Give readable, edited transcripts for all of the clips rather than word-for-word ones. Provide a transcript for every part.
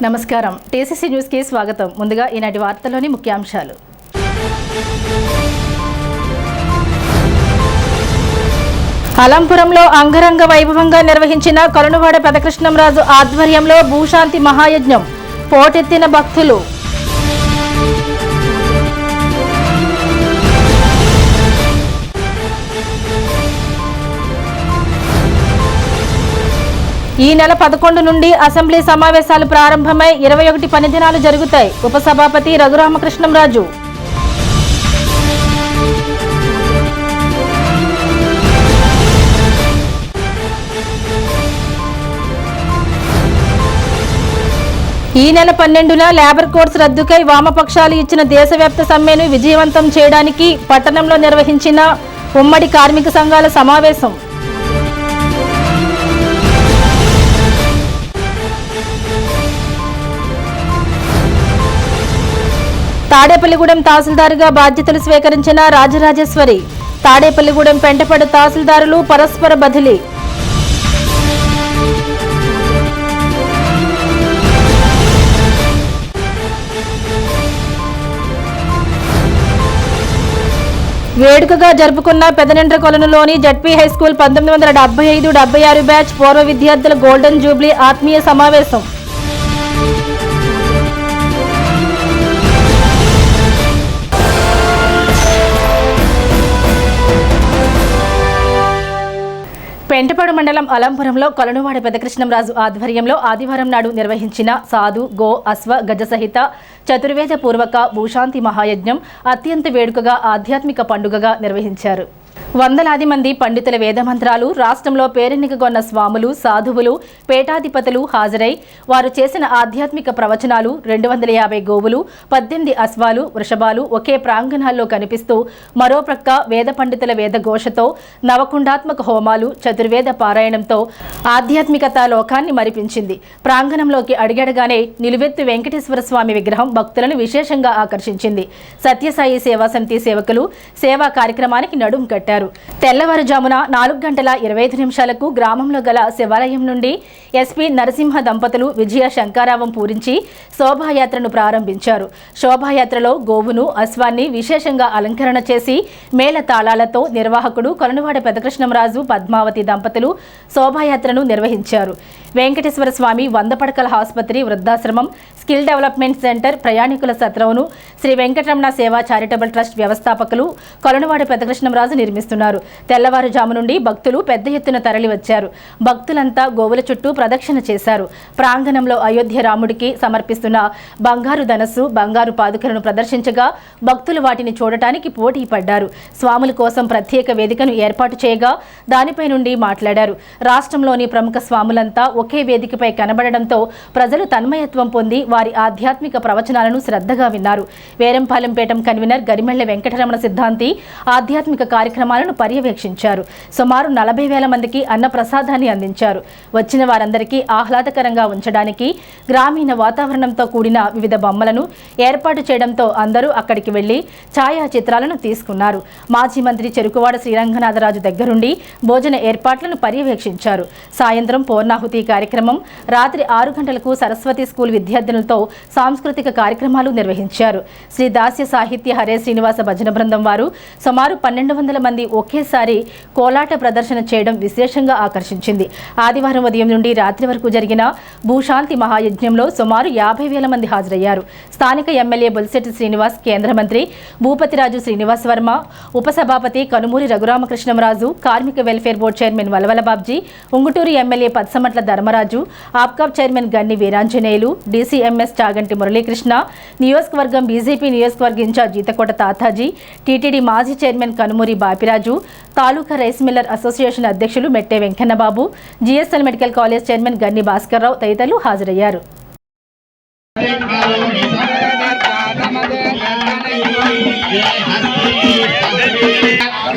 నమస్కారం. TCC news కి స్వాగతం. ముందుగా ఈనాటి వార్తల్లోని ముఖ్యాంశాలు. అలంపురంలో అంగరంగ వైభవంగా నిర్వహించిన కొలనువాడ పెదకృష్ణంరాజు ఆధ్వర్యంలో భూశాంతి మహాయజ్ఞం. పోటెత్తిన భక్తులు. ఈ నెల 11 నుండి అసెంబ్లీ సమావేశాలు ప్రారంభమై 21 పని దినాలు జరుగుతాయి. ఉపసభాపతి రఘురామకృష్ణంరాజు. ఈ నెల 12న లేబర్ కోడ్స్ రద్దుకై వామపక్షాలు ఇచ్చిన దేశవ్యాప్త సమ్మెను విజయవంతం చేయడానికి పట్టణంలో నిర్వహించిన ఉమ్మడి కార్మిక సంఘాల సమావేశం. తాడేపల్లిగూడెం తహసీల్దారుగా బాధ్యతలు స్వీకరించిన రాజరాజేశ్వరి. తాడేపల్లిగూడెం పెంటపడు తహసీల్దారులు పరస్పర బదిలీ. వేడుకగా జరుపుకున్న పెదనెండ్ర కొలనులోని జడ్పీ హైస్కూల్ 1975-76 బ్యాచ్ పూర్వ విద్యార్థుల గోల్డెన్ జూబ్లీ ఆత్మీయ సమావేశం. పెంటపాడు మండలం అలంపురంలో కొలనువాడ పెదకృష్ణంరాజు ఆధ్వర్యంలో ఆదివారం నాడు నిర్వహించిన సాధు గో అశ్వ గజ సహిత చతుర్వేద పూర్వక భూశాంతి మహాయజ్ఞం అత్యంత వేడుకగా ఆధ్యాత్మిక పండుగగా నిర్వహించారు. వందలాది మంది పండితుల వేదమంత్రాలు, రాష్ట్రంలో పేరెన్నికగొన్న స్వాములు, సాధువులు, పీఠాధిపతులు హాజరై వారు చేసిన ఆధ్యాత్మిక ప్రవచనాలు, 250 గోవులు, 18 అశ్వాలు, వృషభాలు ఒకే ప్రాంగణాల్లో కనిపిస్తూ మరో ప్రక్క వేద పండితుల వేదఘోషతో, నవకుండాత్మక హోమాలు, చతుర్వేద పారాయణంతో ఆధ్యాత్మికత లోకాన్ని మరిపించింది. ప్రాంగణంలోకి అడిగడగానే నిలువెత్తు వెంకటేశ్వర స్వామి విగ్రహం భక్తులను విశేషంగా ఆకర్షించింది. సత్యసాయి సేవా సమితి సేవకులు సేవా కార్యక్రమానికి నడుం కట్టారు. తెల్లవారుజామున 4:25 గ్రామంలో గల శివాలయం నుండి ఎస్పీ నరసింహ దంపతులు విజయ శంకారావం పూరించి శోభాయాత్రను ప్రారంభించారు. శోభాయాత్రలో గోవును, అశ్వాన్ని విశేషంగా అలంకరణ చేసి మేళ తాళాలతో నిర్వాహకుడు కొలనువాడ పెదకృష్ణంరాజు, పద్మావతి దంపతులు శోభాయాత్రను నిర్వహించారు. వెంకటేశ్వర స్వామి 100 పడకల ఆసుపత్రి, వృద్ధాశ్రమం, స్కిల్ డెవలప్మెంట్ సెంటర్, ప్రయాణికుల సత్రవును శ్రీ వెంకటరమణ సేవా చారిటబుల్ ట్రస్ట్ వ్యవస్థాపకులు కొలనువాడ పెదకృష్ణంరాజు నిర్మిస్తున్నారు. తెల్లవారుజాము నుండి భక్తులు పెద్ద ఎత్తున తరలివచ్చారు. భక్తులంతా గోవుల చుట్టూ ప్రదక్షిణ చేశారు. ప్రాంగణంలో అయోధ్య రాముడికి సమర్పిస్తున్న బంగారు ధనస్సు, బంగారు పాదుకలను ప్రదర్శించగా భక్తులు వాటిని చూడటానికి పోటీ పడ్డారు. స్వాముల కోసం ప్రత్యేక వేదికను ఏర్పాటు చేయగా దానిపై నుండి మాట్లాడారు. రాష్ట్రంలోని ప్రముఖ స్వాములంతా ఒకే వేదికపై కనబడడంతో ప్రజలు తన్మయత్వం పొంది వారి ఆధ్యాత్మిక ప్రవచనాలను శ్రద్ధగా విన్నారు. వేరంపాలెంపేటం కన్వీనర్ గరిమెళ్ల వెంకటరమణ సిద్ధాంతి ఆధ్యాత్మిక కార్యక్రమాలను పర్యవేక్షించారు. సుమారు 40,000 మందికి అన్న ప్రసాదాన్ని అందించారు. వచ్చిన వారందరికీ ఆహ్లాదకరంగా ఉంచడానికి గ్రామీణ వాతావరణంతో కూడిన వివిధ బొమ్మలను ఏర్పాటు చేయడంతో అందరూ అక్కడికి వెళ్లి ఛాయాచిత్రాలను తీసుకున్నారు. మాజీ మంత్రి చెరుకువాడ శ్రీరంగనాథరాజు దగ్గరుండి భోజన ఏర్పాట్లను పర్యవేక్షించారు. సాయంత్రం పూర్ణాహుతి కార్యక్రమం, రాత్రి 6 గంటలకు సరస్వతి స్కూల్ విద్యార్థినులతో సాంస్కృతిక కార్యక్రమాలు నిర్వహించారు. శ్రీ దాస్య సాహిత్య హరే శ్రీనివాస భజన బృందం వారు సుమారు 1200 మంది ఒకేసారి కోలాట ప్రదర్శన చేయడం విశేషంగా ఆకర్షించింది. ఆదివారం ఉదయం నుండి రాత్రి వరకు జరిగిన భూశాంతి మహాయజ్ఞంలో సుమారు 50,000 మంది హాజరయ్యారు. స్థానిక ఎమ్మెల్యే బొలిశెట్టి శ్రీనివాస్, కేంద్ర మంత్రి భూపతిరాజు శ్రీనివాస్ వర్మ, ఉపసభాపతి కనుమూరి రఘురామకృష్ణంరాజు, కార్మిక welfare board chairman Valavala Babji, Unguturu MLA Patsamatla Dharmaraju, APCOB chairman Ganni Veeranjaneyulu, DCMS Chaganti Muralikrishna, నియోజకవర్గం బీజేపీ నియోజకవర్గ ఇన్ఛార్జ్ జీతకోట తాతాజీ, టీటీడీ మాజీ chairman Kanumuri Bapiraju, taluka rice miller association అధ్యక్షులు Mette Venkannababu, GSL medical college chairman Ganni Bhaskarrao తదితరులు హాజరయ్యారు.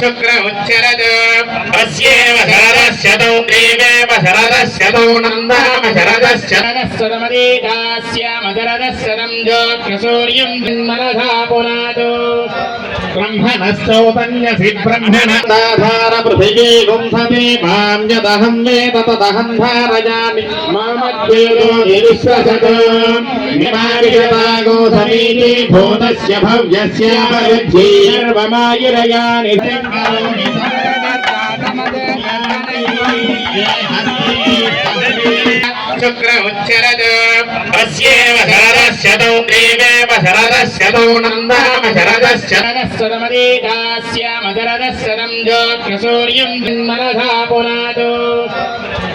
शुक्र उच्चरद अस्येव शरदस्य तौ देवेव शरदस्य तौ नन्दाम शरदस्य शरदस्वरमदीदास्य मदरदस्य रं ज्योतिसूर्यं मनसा पुनादो ब्रह्मणश्चौतन्यसि ब्रह्मणदाधार पृथिवी गुंसति मां यदहं वेद तदहं धारयामि मामद्वेदो विश्वसतो निमाविशता गोधमीति भूतस्य भव्यस्य सर्वमायुरयानि शुक्र उच्चरद अस्येव शरदस्य तौ देवेव शरदस्य तौ नन्दाम शरदस्य शरदस्यमदीदास्यामशरदस्य रञ्जोग्रसूर्यं मनसा पुनादो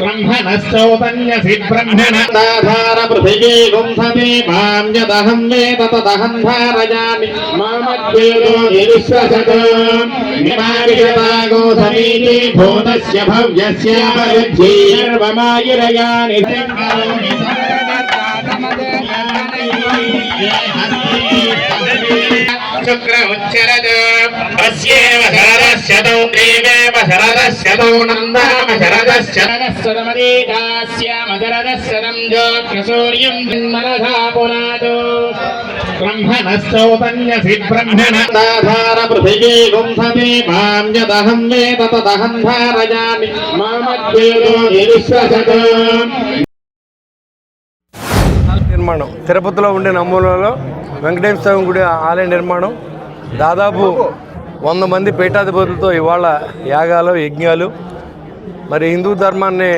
ब्रह्मणश्चौतन्यसि ब्रह्मणदाधार पृथिवी गुंसति मां यदहं वेद तदहं धारयामि मामद्वेदो विश्वसतो निमाविशता गोधमीति भूतस्य भव्यस्य सर्वमायुरयानि शुक्र उच्चरद अस्येव शरदस्य तौ देवेव शरदस्य तौ नन्दाम शरदस्य शरदस्यमदीदास्यामशरदस्य रञ्जोग्रसूर्यं मनसा पुनादो ब्रह्मणश्चौतन्यसि ब्रह्मणदाधार पृथिवी गुंसति मां यदहं वेद तदहं धारयामि मामद्वेदो विश्वसतो నిర్మాణం తిరుపతిలో ఉండే నమూనాలో వెంకటేశ్వర స్వామి గుడి ఆలయ నిర్మాణం దాదాపు 100 మంది పీఠాధిపతులతో ఇవాళ యాగాలు యజ్ఞాలు మరి హిందూ ధర్మాన్ని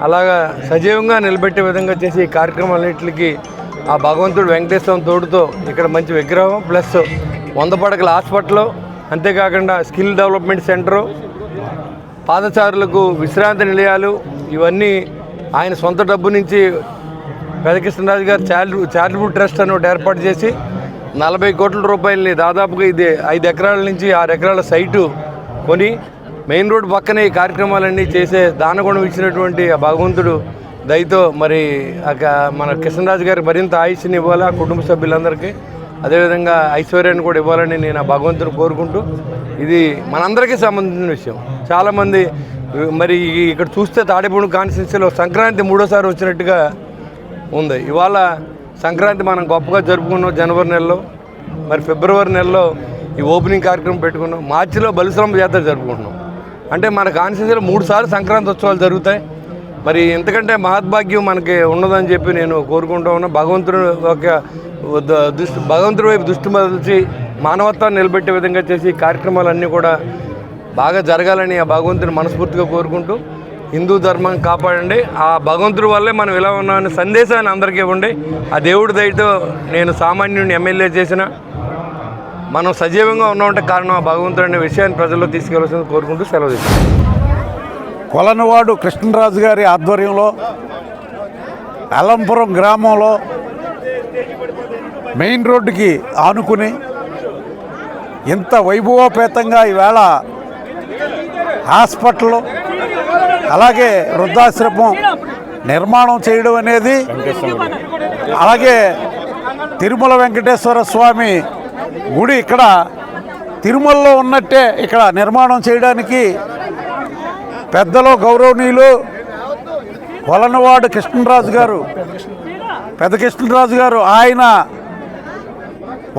అలాగా సజీవంగా నిలబెట్టే విధంగా చేసి ఈ కార్యక్రమాలన్నింటికి ఆ భగవంతుడు వెంకటేశ్వరం తోడుతో ఇక్కడ మంచి విగ్రహం ప్లస్ 100 పడకల హాస్పిటల్ అంతేకాకుండా స్కిల్ డెవలప్మెంట్ సెంటరు పాదచారులకు విశ్రాంతి నిలయాలు ఇవన్నీ ఆయన సొంత డబ్బు నుంచి పెదకృష్ణరాజు గారు చారిటబుల్ ట్రస్ట్ అని ఒకటి ఏర్పాటు చేసి 40 కోట్ల రూపాయలని దాదాపుగా ఇది 5 ఎకరాల నుంచి 6 ఎకరాల సైటు కొని మెయిన్ రోడ్ పక్కనే ఈ కార్యక్రమాలన్నీ చేసే దానగుణం ఇచ్చినటువంటి ఆ భగవంతుడు దయతో మరి మన కృష్ణరాజు గారికి మరింత ఆయుష్ని ఇవ్వాలి ఆ కుటుంబ సభ్యులందరికీ అదేవిధంగా ఐశ్వర్యాన్ని కూడా ఇవ్వాలని నేను ఆ భగవంతుని కోరుకుంటూ ఇది మనందరికీ సంబంధించిన విషయం చాలామంది మరి ఇక్కడ చూస్తే తాడేపూడి కాన్స్టిట్యున్సీలో సంక్రాంతి 3వ సారి వచ్చినట్టుగా ఉంది. ఇవాళ సంక్రాంతి మనం గొప్పగా జరుపుకున్నాం జనవరి నెలలో, మరి ఫిబ్రవరి నెలలో ఈ ఓపెనింగ్ కార్యక్రమం పెట్టుకున్నాం, మార్చిలో బలిశ్రమ జాతర జరుపుకుంటున్నాం. అంటే మన కాన్స్టిట్యున్సీలో 3 సార్లు సంక్రాంతి ఉత్సవాలు జరుగుతాయి. మరి ఎంతకంటే మహద్భాగ్యం మనకి ఉన్నదని చెప్పి నేను కోరుకుంటూ ఉన్నా. భగవంతుడి వైపు దృష్టి మరల్చి మానవత్వాన్ని నిలబెట్టే విధంగా చేసి కార్యక్రమాలన్నీ కూడా బాగా జరగాలని ఆ భగవంతుని మనస్ఫూర్తిగా కోరుకుంటూ హిందూ ధర్మం కాపాడండి, ఆ భగవంతుడి వల్లే మనం ఇలా ఉన్నామనే సందేశాన్ని అందరికీ ఇవ్వండి. ఆ దేవుడి దయతో నేను సామాన్యుడిని ఎమ్మెల్యే చేసిన మనం సజీవంగా ఉన్నామంటే కారణం ఆ భగవంతుడు అనే విషయాన్ని ప్రజల్లో తీసుకెళ్లాల్సింది కోరుకుంటూ సెలవు తీసుకుంటాం. కొలనవాడు కృష్ణరాజు గారి ఆధ్వర్యంలో అలంపురం గ్రామంలో మెయిన్ రోడ్డుకి ఆనుకుని ఇంత వైభవోపేతంగా ఈవేళ హాస్పిటల్ అలాగే వృద్ధాశ్రమం నిర్మాణం చేయడం అనేది, అలాగే తిరుమల వెంకటేశ్వర స్వామి గుడి ఇక్కడ తిరుమలలో ఉన్నట్టే ఇక్కడ నిర్మాణం చేయడానికి పెద్దలు గౌరవనీయులు కొలనవాడు కృష్ణరాజు గారు, పెద్ద కృష్ణరాజు గారు, ఆయన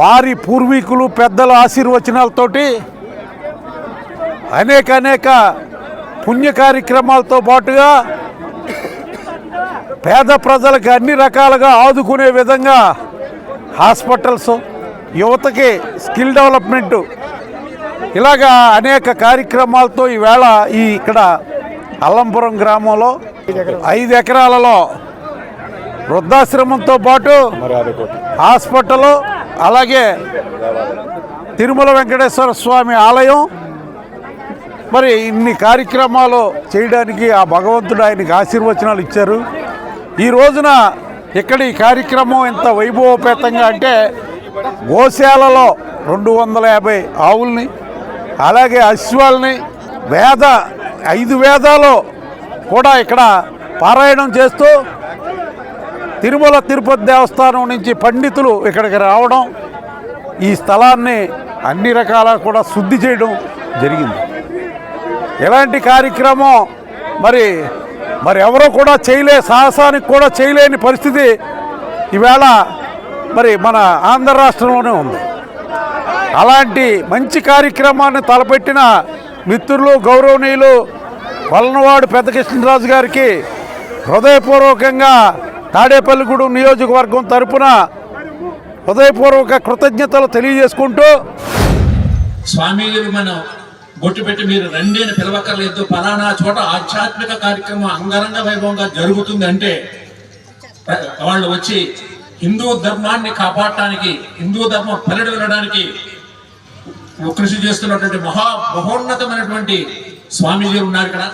వారి పూర్వీకులు పెద్దల ఆశీర్వచనాలతోటి అనేక పుణ్య కార్యక్రమాలతో పాటుగా పేద ప్రజలకు అన్ని రకాలుగా ఆదుకునే విధంగా హాస్పిటల్స్, యువతకి స్కిల్ డెవలప్మెంటు, ఇలాగా అనేక కార్యక్రమాలతో ఈవేళ ఇక్కడ అల్లంపురం గ్రామంలో 5 ఎకరాలలో వృద్ధాశ్రమంతో పాటు హాస్పిటల్, అలాగే తిరుమల వెంకటేశ్వర స్వామి ఆలయం, మరి ఇన్ని కార్యక్రమాలు చేయడానికి ఆ భగవంతుడు ఆయనకి ఆశీర్వచనాలు ఇచ్చారు. ఈ రోజున ఇక్కడ ఈ కార్యక్రమం ఎంత వైభవోపేతంగా అంటే గోశాలలో 250 ఆవుల్ని, అలాగే అశ్వాల్ని, 5 వేదాలు కూడా ఇక్కడ పారాయణం చేస్తూ తిరుమల తిరుపతి దేవస్థానం నుంచి పండితులు ఇక్కడికి రావడం, ఈ స్థలాన్ని అన్ని రకాల కూడా శుద్ధి చేయడం జరిగింది. ఇలాంటి కార్యక్రమం మరి ఎవరో కూడా సాహసానికి కూడా చేయలేని పరిస్థితి ఈవేళ మరి మన ఆంధ్ర రాష్ట్రంలోనే ఉంది. అలాంటి మంచి కార్యక్రమాన్ని తలపెట్టిన మిత్రులు గౌరవనీయులు కొలనువాడు పెద్ద కృష్ణరాజు గారికి హృదయపూర్వకంగా తాడేపల్లిగూడెం నియోజకవర్గం తరపున హృదయపూర్వక కృతజ్ఞతలు తెలియజేసుకుంటూ, స్వామీజీలు మనం బొట్టు పెట్టి మీరు రండి అని పిలవక్కర్లేదు, ఫలానా చోట ఆధ్యాత్మిక కార్యక్రమం అంగరంగ వైభవంగా జరుగుతుంది అంటే వాళ్ళు వచ్చి హిందూ ధర్మాన్ని కాపాడటానికి, హిందూ ధర్మం పల్లెడు వెళ్ళడానికి కృషి చేస్తున్నటువంటి మహోన్నతమైనటువంటి స్వామీజీలు ఉన్నారు ఇక్కడ.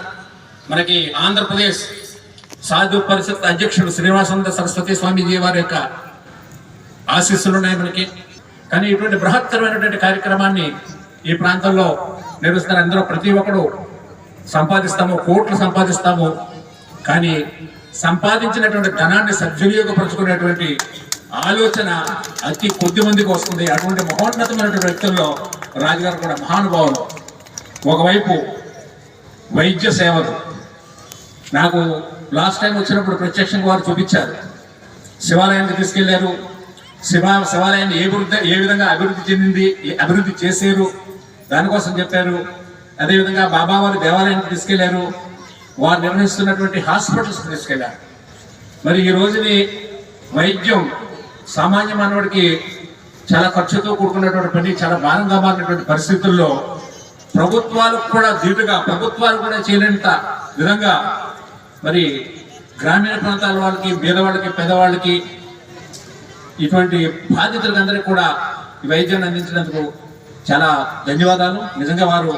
మనకి ఆంధ్రప్రదేశ్ సాధు పరిషత్ అధ్యక్షుడు శ్రీనివాసానంద సరస్వతి స్వామీజీ వారి యొక్క ఆశీస్సులు ఉన్నాయి మనకి. కానీ ఇటువంటి బృహత్తరమైనటువంటి కార్యక్రమాన్ని ఈ ప్రాంతంలో నిర్వహిస్తున్నారు. అందులో ప్రతి ఒక్కరు సంపాదిస్తాము, కోట్లు సంపాదిస్తాము, కానీ సంపాదించినటువంటి ధనాన్ని సద్వినియోగపరుచుకునేటువంటి ఆలోచన అతి కొద్ది మందికి వస్తుంది. అటువంటి మహోన్నతమైనటువంటి వ్యక్తుల్లో రాజుగారు కూడా మహానుభావులు. ఒకవైపు వైద్య సేవలు, నాకు లాస్ట్ టైం వచ్చినప్పుడు ప్రత్యక్షంగా వారు చూపించారు. శివాలయానికి తీసుకెళ్లారు, శివాలయాన్ని ఏ విధంగా అభివృద్ధి చెందింది, అభివృద్ధి చేశారు దానికోసం చెప్పారు. అదేవిధంగా బాబా వారి దేవాలయానికి తీసుకెళ్లారు, వారు నిర్వహిస్తున్నటువంటి హాస్పిటల్స్ తీసుకెళ్లారు. మరి ఈ రోజుని వైద్యం సామాన్య మానవుడికి చాలా ఖర్చుతో కూడుకున్నటువంటి పని, చాలా భారంగా మారినటువంటి పరిస్థితుల్లో ప్రభుత్వాలకు కూడా ధీటుగా, ప్రభుత్వాలు కూడా చేయలేనంత విధంగా మరి గ్రామీణ ప్రాంతాల వాళ్ళకి, పేదవాళ్ళకి, పెద్దవాళ్ళకి, ఇటువంటి బాధితులకు అందరికీ కూడా ఈ వైద్యాన్ని అందించినందుకు చాలా ధన్యవాదాలు. నిజంగా వారు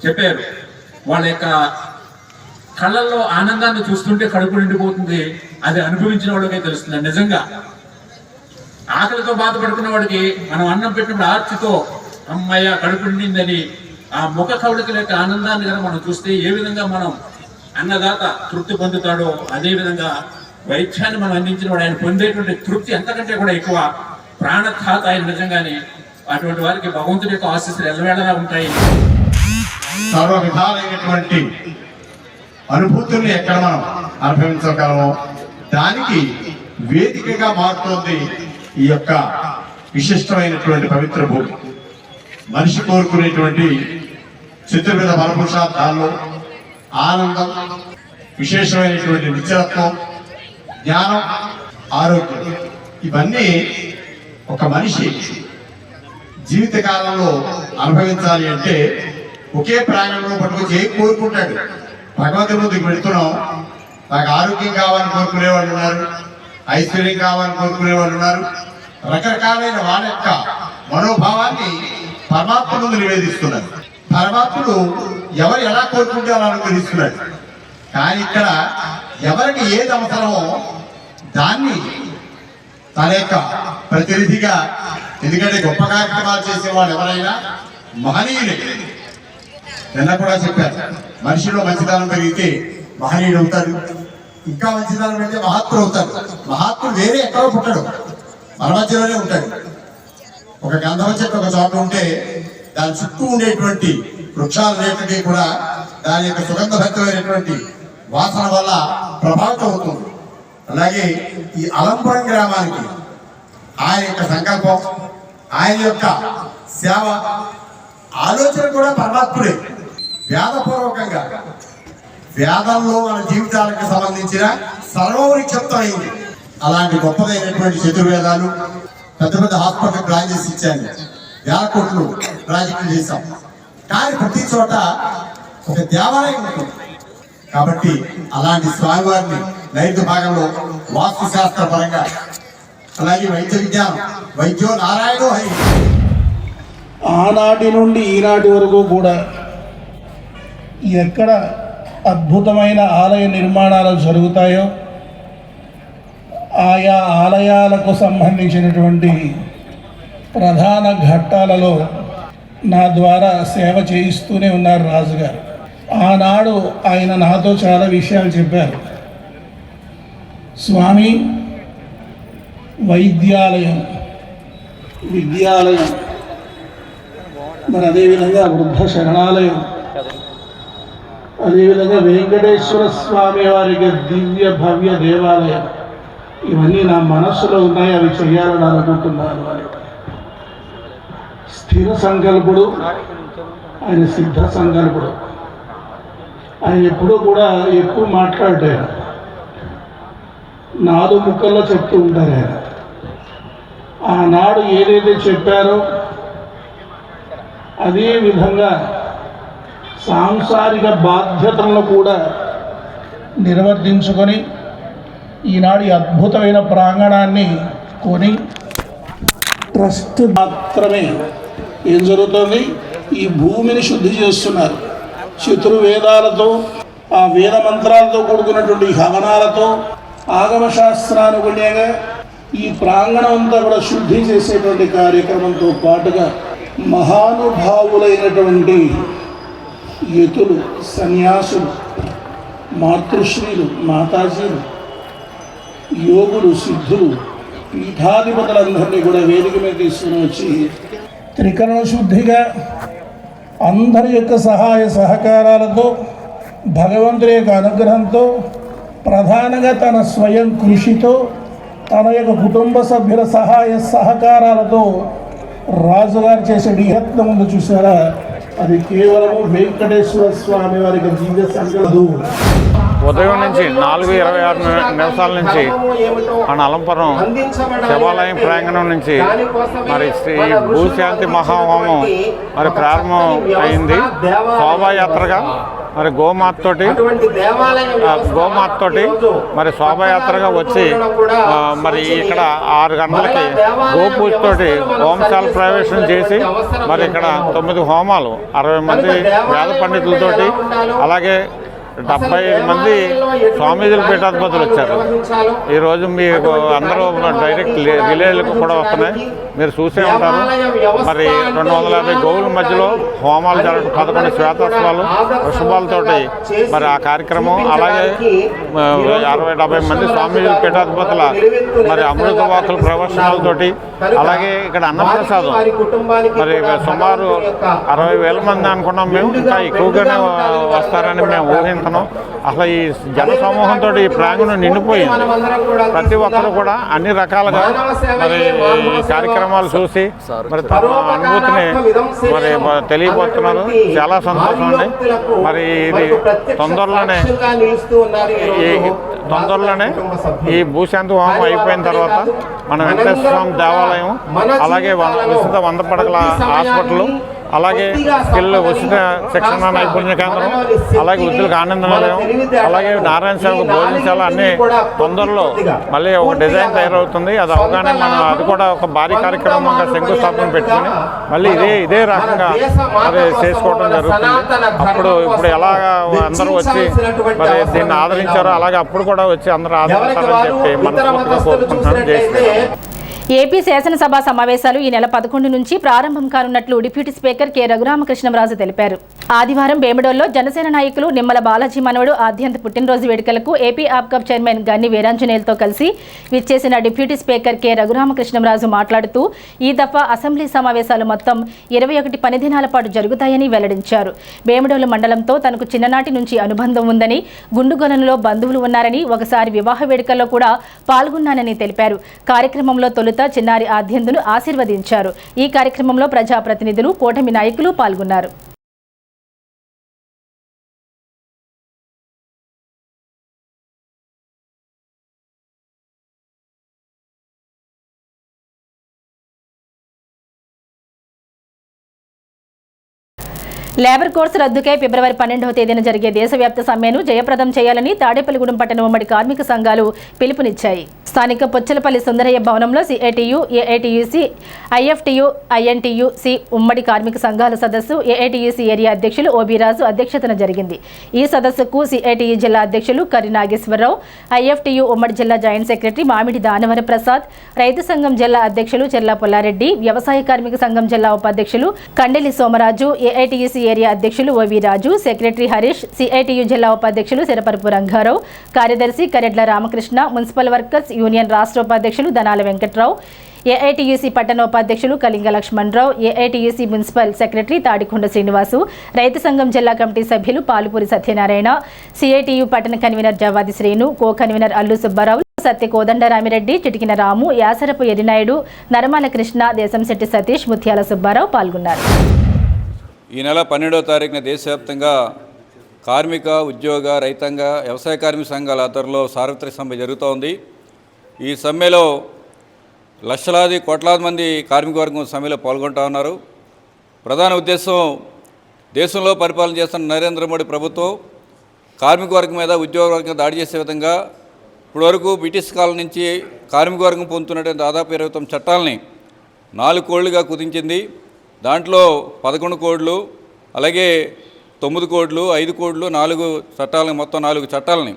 చెప్పారు, వాళ్ళ యొక్క కళ్ళల్లో ఆనందాన్ని చూస్తుంటే కడుపు నిండిపోతుంది, అది అనుభవించిన వాళ్ళకే తెలుస్తుంది. నిజంగా ఆకలితో బాధపడుకున్న వాడికి మనం అన్నం పెట్టినప్పుడు ఆర్తితో అమ్మయ్య కడుపు నిండిందని ఆ ముఖ కవళికల యొక్క ఆనందాన్ని కనుక మనం చూస్తే ఏ విధంగా మనం అన్నదాత తృప్తి పొందుతాడో అదే విధంగా వైద్యాన్ని మనం అందించిన వాడు ఆయన పొందేటువంటి తృప్తి ఎంతకంటే కూడా ఎక్కువ. ప్రాణఘాత ఆయన నిజంగానే. అటువంటి వారికి భగవంతుడి యొక్క ఆశీస్సులు ఎల్లవేళలా ఉంటాయి. సర్వ విధాలైనటువంటి అనుభూతుల్ని ఎక్కడ మనం అనుభవించగలమో దానికి వేదికగా మారుతోంది ఈ యొక్క విశిష్టమైనటువంటి పవిత్ర భూమి. మనిషి కోరుకునేటువంటి చతుర్విధ పరపురుషార్థాల్లో ఆనందం, విశేషమైనటువంటి నిత్యత్వం, జ్ఞానం, ఆరోగ్యం, ఇవన్నీ ఒక మనిషి జీవితకాలంలో అనుభవించాలి అంటే ఒకే ప్రాణంలో పట్టుకొచ్చి ఏం కోరుకుంటాడు. భగవంతుడి ముందుకు పెడుతున్నాం, నాకు ఆరోగ్యం కావాలని కోరుకునే వాళ్ళు ఉన్నారు, ఐశ్వర్యం కావాలని కోరుకునే వాళ్ళు ఉన్నారు. రకరకాలైన వాళ్ళ యొక్క మనోభావాన్ని పరమాత్మ ముందు నివేదిస్తున్నారు. పరమాత్ముడు ఎవరు ఎలా కోరుకుంటే అలా అనుగ్రహిస్తున్నాడు. కానీ ఇక్కడ ఎవరికి ఏది అవసరమో దాన్ని తన యొక్క ప్రతినిధిగా, ఎందుకంటే గొప్ప కార్యక్రమాలు చేసేవాళ్ళు ఎవరైనా మహనీయులే. నిన్న కూడా చెప్పారు, మనిషిలో మంచితనం పెరిగితే మహనీయుడు అవుతాడు, ఇంకా మంచితనం పెరిగితే మహాత్ముడు అవుతాడు. మహాత్ముడు వేరే ఎక్కడో పుట్టడు, మన మధ్యలోనే ఉంటాడు. ఒక గంధమ చెట్టు ఒక చోట ఉంటే దాని చుట్టూ ఉండేటువంటి వృక్షాలన్నిటికీ కూడా దాని యొక్క సుగంధభరితమైనటువంటి వాసన వల్ల ప్రభావితం అవుతుంది. అలాగే ఈ అలంపురం గ్రామానికి ఆయన యొక్క సంకల్పం, ఆయన యొక్క సేవ, ఆలోచన కూడా పరమాత్ముడే. వేదపూర్వకంగా వేదంలో మన జీవితాలకు సంబంధించిన సర్వవృక్షత్వం అయింది. అలాంటి గొప్పదైనటువంటి చతుర్వేదాలు, పెద్ద పెద్ద హాస్పిటల్ ప్లాన్ చేసి ఇచ్చాను, వేల కోట్లు ప్రాజెక్టులు చేశాం. కానీ ప్రతి చోట ఒక దేవాలయం ఉంటుంది. కాబట్టి అలాంటి స్వామివారిని నైరుతి భాగంలో వాస్తు శాస్త్ర పరంగా, అలాగే వైద్య విజ్ఞానం, వైద్యో నారాయణో హరి, ఆనాటి నుండి ఈనాటి వరకు కూడా ఎక్కడ అద్భుతమైన ఆలయ నిర్మాణాలు జరుగుతాయో ఆయా ఆలయాలకు సంబంధించినటువంటి ప్రధాన ఘట్టాలలో నా ద్వారా సేవ చేయిస్తూనే ఉన్నారు రాజుగారు. ఆనాడు ఆయన నాతో చాలా విషయాలు చెప్పారు. స్వామి, వైద్యాలయం, విద్యాలయం, మరి అదేవిధంగా వృద్ధ శరణాలయం, అదేవిధంగా వెంకటేశ్వర స్వామి వారికి దివ్య భవ్య దేవాలయం, ఇవన్నీ నా మనస్సులో ఉన్నాయి, అవి చేయాలని అనుకుంటున్నాను అని. స్థిర సంకల్పుడు, ఆయన సిద్ధ సంకల్పుడు. ఆయన ఎప్పుడూ కూడా ఎక్కువ మాట్లాడారు, 4 ముక్కల్లో చెప్తూ ఉంటారు. ఆయన ఆనాడు ఏదైతే చెప్పారో అదే విధంగా సాంసారిక బాధ్యతలను కూడా నిర్వర్తించుకొని ఈనాడు ఈ అద్భుతమైన ప్రాంగణాన్ని కొని ట్రస్ట్ మాత్రమే ఏం జరుగుతుంది, ఈ భూమిని శుద్ధి చేస్తున్నారు. చతుర్వేదాలతో, ఆ వేద మంత్రాలతో కూడుకున్నటువంటి హవనాలతో, ఆగమ శాస్త్రానుగుణ్యంగా ఈ ప్రాంగణం అంతా కూడా శుద్ధి చేసేటువంటి కార్యక్రమంతో పాటుగా మహానుభావులైనటువంటి యతులు, సన్యాసులు, మాతృశ్రీలు, మాతాజీలు, యోగులు, సిద్ధులు, పీఠాధిపతులందరినీ కూడా వేదిక మీద తీసుకుని వచ్చి త్రికరణ శుద్ధిగా అందరి యొక్క సహాయ సహకారాలతో, భగవంతుడి యొక్క అనుగ్రహంతో, ప్రధానంగా తన స్వయం కృషితో, తన యొక్క కుటుంబ సభ్యుల సహాయ సహకారాలతో రాజుగారు చేసే యత్నం ముందు చూసారా, అది కేవలము వెంకటేశ్వర స్వామి వారికి దివ్య సంకల్పం. ఉదయం నుంచి 4:26 నిమిషాల నుంచి మన అలంపురం శివాలయం ప్రాంగణం నుంచి మరి శ్రీ భూశాంతి మహాహోమం మరి ప్రారంభం అయింది. శోభాయాత్రగా మరి గోమాతతోటి మరి శోభాయాత్రగా వచ్చి మరి ఇక్కడ 6 గంటలకి గోపూజతోటి హోమశాల ప్రవేశం చేసి మరి ఇక్కడ 9 హోమాలు, 60 మంది వేద పండితులతోటి, అలాగే 75 మంది స్వామీజీల పీఠాధిపతులు వచ్చారు. ఈరోజు మీకు అందరూ డైరెక్ట్ రిలేలకు కూడా వస్తున్నాయి, మీరు చూసే ఉంటారు. మరి 250 గోవుల మధ్యలో హోమాలు జరగడం, 11 శ్వేతోత్సవాలు వృషభాలతోటి మరి ఆ కార్యక్రమం, అలాగే 60-70 మంది స్వామీజీల పీఠాధిపతుల మరి అమృత వాకుల ప్రవచనాలతోటి, అలాగే ఇక్కడ అన్నప్రసాదం మరి సుమారు 60,000 మంది అనుకున్నాం మేము, ఇంకా ఎక్కువగానే వస్తారని మేము ఊహించున్నాం. అసలు ఈ జన సమూహంతో ఈ ప్రాంగణం నిండిపోయింది. ప్రతి ఒక్కరు కూడా అన్ని రకాలుగా మరి ఈ కార్యక్రమాలు చూసి మరి తమ అనుభూతిని మరి తెలియబోతున్నారు. చాలా సంతోషం అండి. మరి ఇది తొందరలోనే ఈ భూశాంతి హోమం అయిపోయిన తర్వాత మన వెంకటేశ్వర స్వామి దేవాలయం, అలాగే ఉచిత 100 పడకల హాస్పిటల్, అలాగే స్కిల్ ఉచిత శిక్షణ నైపుణ్య కేంద్రం, అలాగే వృద్ధులకు ఆనంద నిలయం, అలాగే నారాయణ సేవకు భోజనశాల అన్నీ తొందరలో మళ్ళీ ఒక డిజైన్ తయారవుతుంది. అది అవగానే మనం అది కూడా ఒక భారీ కార్యక్రమంగా శంకుస్థాపన పెట్టుకుని మళ్ళీ ఇదే రకంగా మరి చేసుకోవడం జరుగుతుంది. ఇప్పుడు ఎలాగ అందరూ వచ్చి మరి దీన్ని ఆదరించారో అలాగే అప్పుడు కూడా వచ్చి అందరూ ఆదరిస్తారని చెప్పి మనస్ఫూర్తిగా కోరుకుంటున్నాను. జై శ్రీరామ్. ఏపీ శాసనసభ సమావేశాలు ఈ నెల 11 నుంచి ప్రారంభం కానున్నట్లు డిప్యూటీ స్పీకర్ కె రఘురామకృష్ణంరాజు తెలిపారు. ఆదివారం బేమిడోల్లో జనసేన నాయకులు నిమ్మల బాలాజీ మనవడు ఆద్యంత పుట్టినరోజు వేడుకలకు ఏపీ ఆప్కాబ్ చైర్మన్ గన్ని వీరాంజనేయులతో కలిసి విచ్చేసిన డిప్యూటీ స్పీకర్ కె రఘురామకృష్ణంరాజు మాట్లాడుతూ ఈ దఫా అసెంబ్లీ సమావేశాలు మొత్తం 21 పని దినాల పాటు జరుగుతాయని వెల్లడించారు. బేమిడోలు మండలంతో తనకు చిన్ననాటి నుంచి అనుబంధం ఉందని, గుండుగొలనులో బంధువులు ఉన్నారని, ఒకసారి వివాహ వేడుకల్లో కూడా పాల్గొన్నానని తెలిపారు. కార్యక్రమంలో తొలుత చిన్నారి ఆద్యంతులు ఆశీర్వదించారు. ఈ కార్యక్రమంలో ప్రజాప్రతినిధులు, కూటమి నాయకులు పాల్గొన్నారు. లేబర్ కోర్సు రద్దుకై ఫిబ్రవరి 12వ తేదీన జరిగే దేశవ్యాప్త సమ్మెను జయప్రదం చేయాలని తాడేపల్లిగూడెం పట్టణ ఉమ్మడి కార్మిక సంఘాలు పిలుపునిచ్చాయి. స్థానిక పొచ్చలపల్లి సుందరయ్య భవనంలో సిఐటియు, ఏఐటియుసి, ఐఎఫ్టియు, ఐఎన్టియుసి ఉమ్మడి కార్మిక సంఘాల సదస్సు ఏఐటియుసి ఏరియా అధ్యక్షులు ఓబీరాజు అధ్యక్షతన జరిగింది. ఈ సదస్సుకు సిఐటియు జిల్లా అధ్యక్షులు కరి నాగేశ్వరరావు, ఐఎఫ్టియు ఉమ్మడి జిల్లా జాయింట్ సెక్రటరీ మామిడి దానవర ప్రసాద్, రైతు సంఘం జిల్లా అధ్యక్షులు చెర్ల పుల్లారెడ్డి, వ్యవసాయ కార్మిక సంఘం జిల్లా ఉపాధ్యక్షులు కండెలి సోమరాజు, ఏఐటియుసి ఏరియా అధ్యక్షులు OV Raju, secretary Harish, CITU జిల్లా ఉపాధ్యక్షులు సిరపరపు రంగారావు, కార్యదర్శి Karedla Ramakrishna, municipal workers union రాష్ట్ర ఉపాధ్యక్షులు దనాల వెంకట్రావు, ఏఐటియుసి పట్టణ ఉపాధ్యక్షులు Kalinga Lakshmanarao, AITUC municipal secretary Tadikonda Srinivasu, రైతు సంఘం జిల్లా కమిటీ సభ్యులు పాలుపూరి సత్యనారాయణ, సిఐటియు పట్టణ convener Jawadi Srinu, co convener Allu Subbarao, Satya Kodandaramireddy, Chitikina Ramu, యాసరపు ఎరినాయుడు, నరమాల Krishna, Desamsetti Satish, ముత్యాల సుబ్బారావు పాల్గొన్నారు. ఈ నెల 12వ తారీఖున దేశవ్యాప్తంగా కార్మిక, ఉద్యోగ, రైతాంగ, వ్యవసాయ కార్మిక సంఘాల ఆధ్వర్యంలో సార్వత్రిక సమ్మె జరుగుతోంది. ఈ సమ్మెలో లక్షలాది కోట్లాది మంది కార్మిక వర్గం సమ్మెలో పాల్గొంటూ ఉన్నారు. ప్రధాన ఉద్దేశం దేశంలో పరిపాలన చేస్తున్న నరేంద్ర మోడీ ప్రభుత్వం కార్మిక వర్గం మీద, ఉద్యోగ వర్గం దాడి చేసే విధంగా ఇప్పటివరకు బ్రిటిష్ కాలం నుంచి కార్మిక వర్గం పొందుతున్నటువంటి దాదాపు 29 చట్టాలని 4 కోళ్లుగా కుదించింది. దాంట్లో 11 కోడ్లు, అలాగే 9 కోడ్లు, 5 కోడ్లు, 4 చట్టాలని, మొత్తం 4 చట్టాలని,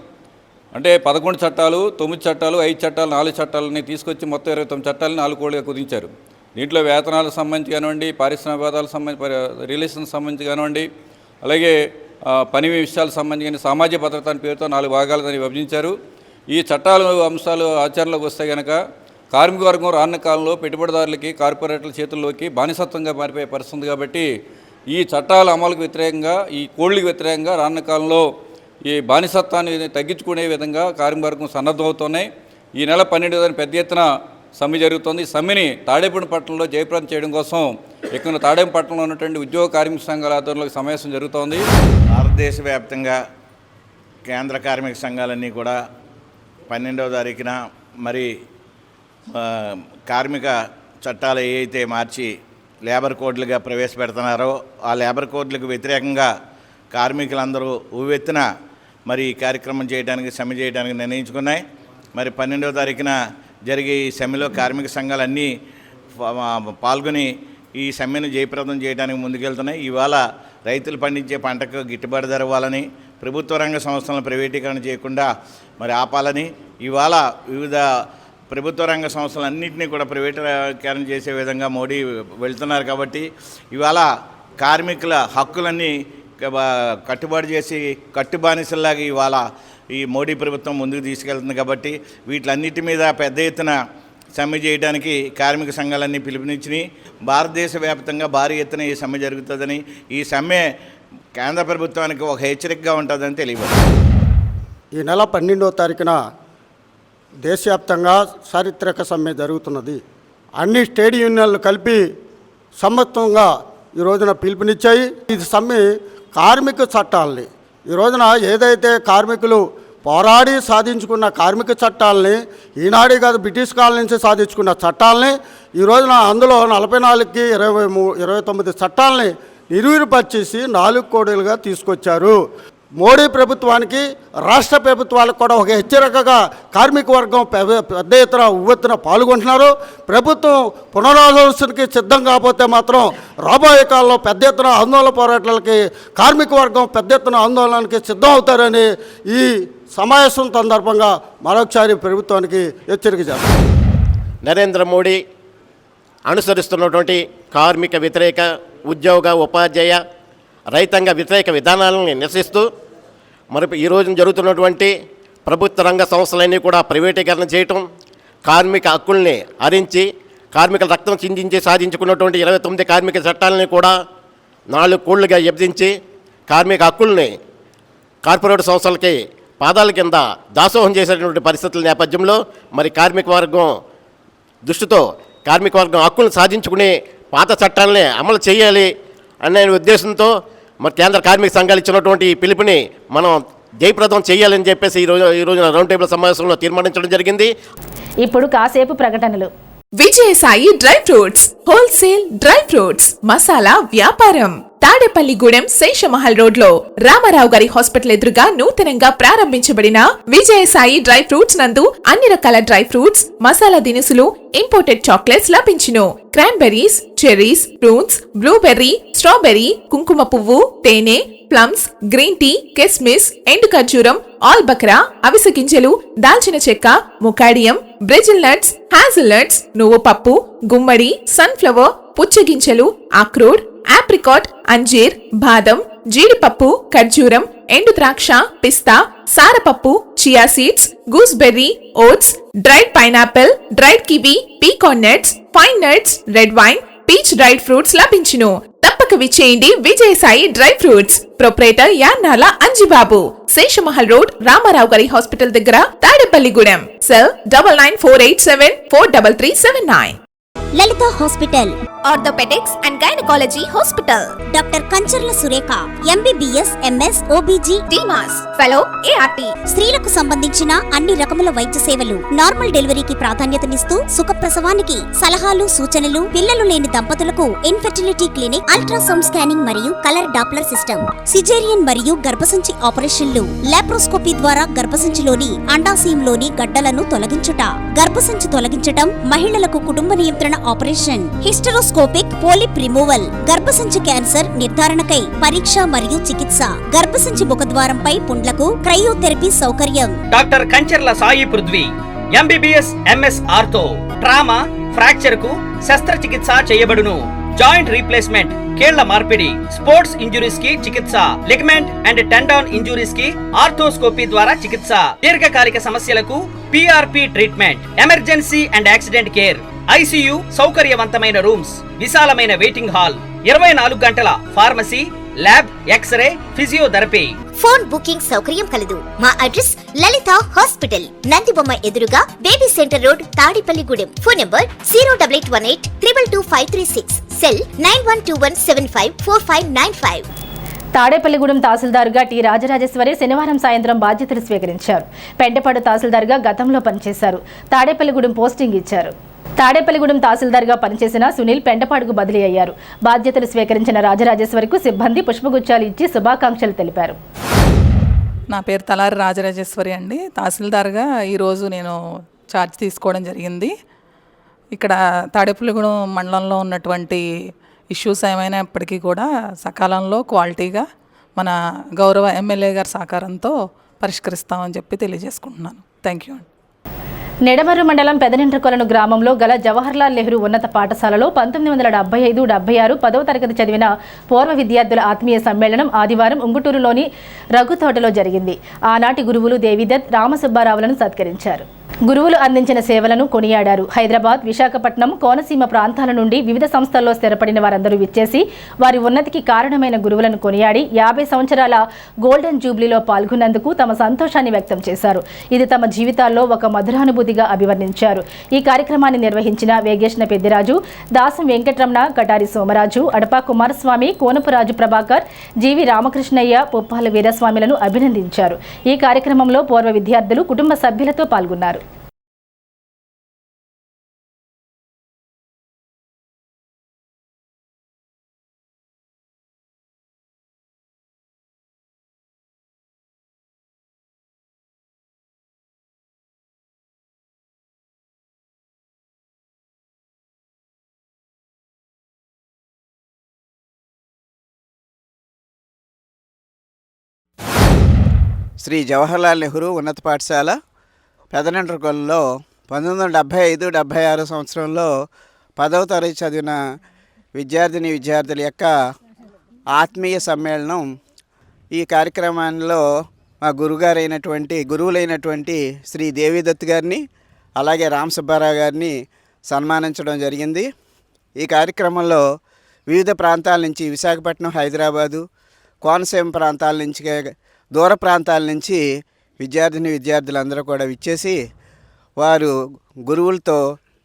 అంటే 11 చట్టాలు, 9 చట్టాలు, 5 చట్టాలు, 4 చట్టాలని తీసుకొచ్చి మొత్తం 29 చట్టాలని 4 కోడ్లుగా కుదించారు. దీంట్లో వేతనాలకు సంబంధించి కానివ్వండి, పారిశ్రామిక వివాదాలకు సంబంధించి, రిలేషన్కి సంబంధించి కానివ్వండి, అలాగే పని విషయాలకు సంబంధించిన సామాజిక భద్రత అని పేరుతో 4 భాగాలు దాన్ని విభజించారు. ఈ చట్టాలు అంశాలు ఆచరణలోకి వస్తే కనుక కార్మిక వర్గం రానున్న కాలంలో పెట్టుబడిదారులకి, కార్పొరేట్ల చేతుల్లోకి బానిసత్వంగా మారిపోయే పరిస్థితి. కాబట్టి ఈ చట్టాల అమలుకు వ్యతిరేకంగా, ఈ కోడ్లకు వ్యతిరేకంగా రానున్న కాలంలో ఈ బానిసత్వాన్ని తగ్గించుకునే విధంగా కార్మిక వర్గం సన్నద్ధమవుతున్నాయి. ఈ నెల 12వ పెద్ద ఎత్తున సమ్మె జరుగుతోంది. ఈ సమ్మెని తాడేపల్లి పట్టణంలో జయప్రదం చేయడం కోసం ఇక్కడ తాడేపల్లి పట్టణంలో ఉన్నటువంటి ఉద్యోగ కార్మిక సంఘాల ఆధ్వర్యంలో సమావేశం జరుగుతోంది. భారతదేశ వ్యాప్తంగా కేంద్ర కార్మిక సంఘాలన్నీ కూడా 12వ తారీఖున మరి కార్మిక చట్టాలు ఏవైతే మార్చి లేబర్ కోడ్లుగా ప్రవేశపెడుతున్నారో ఆ లేబర్ కోడ్లకు వ్యతిరేకంగా కార్మికులందరూ ఉవ్వెత్తున మరి ఈ కార్యక్రమం చేయడానికి, సమ్మె చేయడానికి నిర్ణయించుకున్నాయి. మరి 12వ తారీఖున జరిగే ఈ సమ్మెలో కార్మిక సంఘాలన్నీ పాల్గొని ఈ సమ్మెను జయప్రదం చేయడానికి ముందుకెళ్తున్నాయి. ఇవాళ రైతులు పండించే పంటకు గిట్టుబాటు ధర ఇవ్వాలని, ప్రభుత్వ రంగ సంస్థలను ప్రైవేటీకరణ చేయకుండా మరి ఆపాలని, ఇవాళ వివిధ ప్రభుత్వ రంగ సంస్థలన్నింటినీ కూడా ప్రైవేటీకరణ చేసే విధంగా మోడీ వెళ్తున్నారు. కాబట్టి ఇవాళ కార్మికుల హక్కులన్నీ కట్టుబాటు చేసి కట్టుబానిసల్లాగా ఇవాళ ఈ మోడీ ప్రభుత్వం ముందుకు తీసుకెళ్తుంది. కాబట్టి వీటిలన్నిటి మీద పెద్ద ఎత్తున సమ్మె చేయడానికి కార్మిక సంఘాలన్నీ పిలుపునిచ్చినాయి. భారతదేశ వ్యాప్తంగా భారీ ఎత్తున ఈ సమ్మె జరుగుతుందని, ఈ సమ్మె కేంద్ర ప్రభుత్వానికి ఒక హెచ్చరికగా ఉంటుందని తెలియబడింది. ఈ నెల 12వ తారీఖున దేశవ్యాప్తంగా చారిత్రక సమ్మె జరుగుతున్నది. అన్ని ట్రేడ్ యూనియన్లు కలిపి సమత్వంగా ఈ రోజున పిలుపునిచ్చాయి. ఇది సమ్మె కార్మిక చట్టాలని, ఈ రోజున ఏదైతే కార్మికులు పోరాడి సాధించుకున్న కార్మిక చట్టాలని, ఈనాడే కాదు బ్రిటిష్ కాలం నుంచి సాధించుకున్న చట్టాలని ఈ రోజున అందులో 44కి 29 చట్టాలని నిర్వీర్యపరిచేసి 4 కోడ్లుగా తీసుకొచ్చారు. మోడీ ప్రభుత్వానికి, రాష్ట్ర ప్రభుత్వాలకు కూడా ఒక హెచ్చరికగా కార్మిక వర్గం పెద్ద ఎత్తున ఉవ్వెత్తున పాల్గొంటున్నారు. ప్రభుత్వం పునరాలోచనకి సిద్ధం కాకపోతే మాత్రం రాబోయే కాలంలో పెద్ద ఎత్తున ఆందోళన పోరాటాలకి కార్మిక వర్గం పెద్ద ఎత్తున ఆందోళనకి సిద్ధం అవుతారని ఈ సమావేశం సందర్భంగా మరొకసారి ప్రభుత్వానికి హెచ్చరిక చేస్తారు. నరేంద్ర మోడీ అనుసరిస్తున్నటువంటి కార్మిక వ్యతిరేక, ఉద్యోగ, ఉపాధ్యాయ, రైతాంగ వ్యతిరేక విధానాలను నిరసిస్తూ మరి ఈ రోజున జరుగుతున్నటువంటి ప్రభుత్వ రంగ సంస్థలన్నీ కూడా ప్రైవేటీకరణ చేయటం, కార్మిక హక్కుల్ని హరించి కార్మికుల రక్తం చిందించి సాధించుకున్నటువంటి 29 కార్మిక చట్టాలని కూడా 4 కోళ్లుగా విభజించి కార్మిక హక్కుల్ని కార్పొరేట్ సంస్థలకి పాదాల కింద దాసోహం చేసేటువంటి పరిస్థితుల నేపథ్యంలో మరి కార్మిక వర్గం దృష్టితో కార్మిక వర్గం హక్కులను సాధించుకుని పాత చట్టాలని అమలు చేయాలి అనే ఉద్దేశంతో మరి కేంద్ర కార్మిక సంఘాలు ఇచ్చినటువంటి ఈ పిలుపుని మనం జయప్రదం చేయాలని చెప్పేసి ఈ రోజున రౌండ్ టేబుల్ సమావేశంలో తీర్మానించడం జరిగింది. ఇప్పుడు కాసేపు ప్రకటనలు. Vijayasai dry fruits wholesale dry fruits masala వ్యాపారం తాడేపల్లిగూడెం శేషమహల్ రోడ్ లో రామారావు గారి హాస్పిటల్ ఎదురుగా నూతనంగా ప్రారంభించబడిన విజయసాయి డ్రై ఫ్రూట్స్ నందు అన్ని రకాల డ్రై ఫ్రూట్స్, మసాలా దినుసులు, ఇంపోర్టెడ్ చాక్లెట్స్ లభించును. Cranberries, cherries, prunes, blueberry, strawberry, కుంకుమ పువ్వు, తేనె, ప్లమ్స్, గ్రీన్ టీ, కిస్మిస్, ఎండు ఖర్జూరం, ఆల్ బక్రా, అవిసె గింజలు, దాల్చిన చెక్క, ముకాడియం, బ్రెజిల్ నట్స్, హ్యాజిల్ నట్స్, నువ్వు పప్పు, గుమ్మడి, సన్ఫ్లవర్, పుచ్చగింజలు, అక్రోడ్, ఆప్రికాట్, అంజీర్, బాదం, జీడిపప్పు, ఖర్జూరం, ఎండు ద్రాక్ష, పిస్తా, సారపప్పు, chia seeds, gooseberry, oats, dried pineapple, dried kiwi, pecan nuts, pine nuts, red wine, peach dried fruits లభించును. తప్పక విచ్చేయండి Vijayasai dry fruits. Proprietor Yannala Anjibabu, Seshamahal road, Ramarao గారి హాస్పిటల్ దగ్గర, Tadepalligudem. Cell 9948743379. Lalitha hospital, orthopaedics and gynaecology hospital. Doctor Kancharla Surekha, MBBS, MS, OBG, DMAS, fellow, ART. స్త్రీలకు సంబంధించిన అన్ని రకముల వైద్య సేవలు. నార్మల్ డెలివరీకి ప్రాధాన్యతనిస్తూ సుఖప్రసవానికి సలహాలు, సూచనలు. పిల్లలు లేని దంపతులకు ఇన్ఫెర్టిలిటీ క్లినిక్, అల్ట్రాసౌండ్ స్కానింగ్ మరియు కలర్ డాప్లర్ సిస్టమ్, సిజేరియన్ మరియు గర్భసంచి ఆపరేషన్లు, లాప్రోస్కోపీ ద్వారా గర్భసంచిలోని అండాశయంలోని గడ్డలను తొలగించుట, గర్భసంచి తొలగించటం, మహిళలకు కుటుంబ నియంత్రణ ఆపరేషన్, హిస్టరోస్కోపిక్ పోలిప్ రిమూవల్, గర్భసంచి క్యాన్సర్ నిర్ధారణకై పరీక్ష మరియు చికిత్స, గర్భసంచి ముఖద్వారంపై పుండ్లకు క్రయోథెరపీ సౌకర్యం. Doctor Kancharla Sai Prithvi, MBBS, MS ortho, trauma, fracture కు శస్త్రచికిత్స చేయబడును. జాయింట్ రీప్లేస్మెంట్, కీళ్ల మార్పిడి, స్పోర్ట్స్ ఇంజురీస్ కి చికిత్స, లిగమెంట్ అండ్ టెండాన్ ఇంజురీస్ కి ఆర్థోస్కోపీ ద్వారా చికిత్స, దీర్ఘకాలిక సమస్యలకు PRP treatment, emergency and accident care, ICU సౌకర్యవంతమైన రూమ్స్, విశాలమైన వెయిటింగ్ హాల్, 24 గంటల pharmacy, lab, x-ray, physiotherapy. Phone booking సౌకర్యం కలదు. మా అడ్రస్ లలిత హాస్పిటల్, నందిబొమ్మ ఎదురుగా, baby centre road, Tadepalligudem. Phone number 08818222536. Cell 9121754595. Tadepalligudem తహసీల్దార్గా టి రాజరాజేశ్వరి శనివారం సాయంత్రం బాధ్యతలు స్వీకరించారు. పెంటపాడు తహసీల్దార్గా గతంలో పనిచేశారు. తాడేపల్లిగూడెం పోస్టింగ్ ఇచ్చారు. తాడేపల్లిగూడెం తహసీల్దార్గా పనిచేసిన సునీల్ పెంటపాడుకు బదిలీ అయ్యారు. బాధ్యతలు స్వీకరించిన రాజరాజేశ్వరికి సిబ్బంది పుష్పగుచ్చాలు ఇచ్చి శుభాకాంక్షలు తెలిపారు. నా పేరు తలారి రాజరాజేశ్వరి అండి. తహసీల్దార్గా ఈరోజు నేను ఛార్జ్ తీసుకోవడం జరిగింది. ఇక్కడ తాడేపల్లిగూడెం మండలంలో ఉన్నటువంటి ఇష్యూస్ ఏమైనప్పటికీ కూడా సకాలంలో క్వాలిటీగా మన గౌరవ ఎమ్మెల్యే గారి సహకారంతో పరిష్కరిస్తామని చెప్పి తెలియజేసుకుంటున్నాను. Thank you. నెడమర్రు మండలం పెదనింట్రకొలను గ్రామంలో గల జవహర్లాల్ నెహ్రూ ఉన్నత పాఠశాలలో 1975-76 10వ తరగతి చదివిన పూర్వ విద్యార్థుల ఆత్మీయ సమ్మేళనం ఆదివారం ఉంగుటూరులోని రఘుతోటలో జరిగింది. ఆనాటి గురువులు దేవిదత్, రామసుబ్బారావులను సత్కరించారు. గురువులు అందించిన సేవలను కొనియాడారు. హైదరాబాద్, విశాఖపట్నం, కోనసీమ ప్రాంతాల నుండి వివిధ సంస్థల్లో స్థిరపడిన వారందరూ విచ్చేసి వారి ఉన్నతికి కారణమైన గురువులను కొనియాడి 50 సంవత్సరాల గోల్డెన్ జూబ్లీలో పాల్గొన్నందుకు తమ సంతోషాన్ని వ్యక్తం చేశారు. ఇది తమ జీవితాల్లో ఒక మధురానుభూతిగా అభివర్ణించారు. ఈ కార్యక్రమాన్ని నిర్వహించిన వేగేష్ణ పెద్దిరాజు, దాసం వెంకటరమణ, కటారి సోమరాజు, అడపా కుమారస్వామి, కోనపురాజు ప్రభాకర్, జీవి రామకృష్ణయ్య, పుప్పాల వీరస్వామిలను అభినందించారు. ఈ కార్యక్రమంలో పూర్వ విద్యార్థులు, కుటుంబ సభ్యులతో పాల్గొన్నారు. శ్రీ జవహర్లాల్ నెహ్రూ ఉన్నత పాఠశాల పెదనంట్రకొల్లో 1975-76 సంవత్సరంలో 10వ తరగతి చదివిన విద్యార్థుల యొక్క ఆత్మీయ సమ్మేళనం. ఈ కార్యక్రమంలో మా గురువులైనటువంటి శ్రీ దేవిదత్ గారిని, అలాగే రామసుబ్బారావు గారిని సన్మానించడం జరిగింది. ఈ కార్యక్రమంలో వివిధ ప్రాంతాల నుంచి, విశాఖపట్నం, హైదరాబాదు, కోనసీమ ప్రాంతాల నుంచి, దూర ప్రాంతాల నుంచి విద్యార్థులందరూ కూడా విచ్చేసి వారు గురువులతో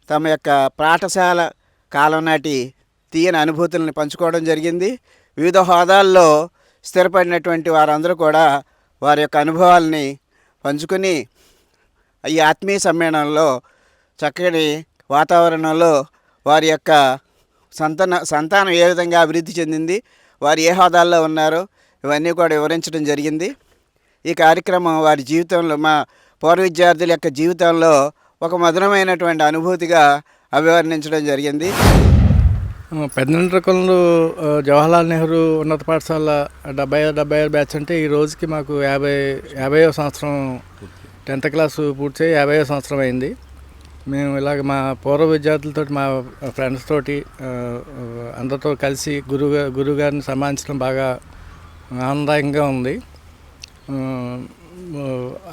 తమ యొక్క పాఠశాల కాలం నాటి తీయని అనుభూతులను పంచుకోవడం జరిగింది. వివిధ హోదాల్లో స్థిరపడినటువంటి వారందరూ కూడా వారి యొక్క అనుభవాలని పంచుకొని ఈ ఆత్మీయ సమ్మేళనంలో చక్కని వాతావరణంలో వారి యొక్క సంతానం ఏ విధంగా అభివృద్ధి చెందింది, వారు ఏ హోదాల్లో ఉన్నారో ఇవన్నీ కూడా వివరించడం జరిగింది. ఈ కార్యక్రమం వారి జీవితంలో, మా పూర్వ విద్యార్థుల యొక్క జీవితంలో ఒక మధురమైనటువంటి అనుభూతిగా అభివర్ణించడం జరిగింది. పెదనంట్రకొలను జవహర్లాల్ నెహ్రూ ఉన్నత పాఠశాల 70 బ్యాచ్ అంటే ఈ రోజుకి మాకు 50వ సంవత్సరం, 10th క్లాసు పూర్తి 50వ సంవత్సరం అయింది. మేము ఇలాగ మా పూర్వ విద్యార్థులతో, మా ఫ్రెండ్స్ తోటి అందరితో కలిసి గురువుగారిని సన్మానించడం బాగా ఆనందంగా ఉంది.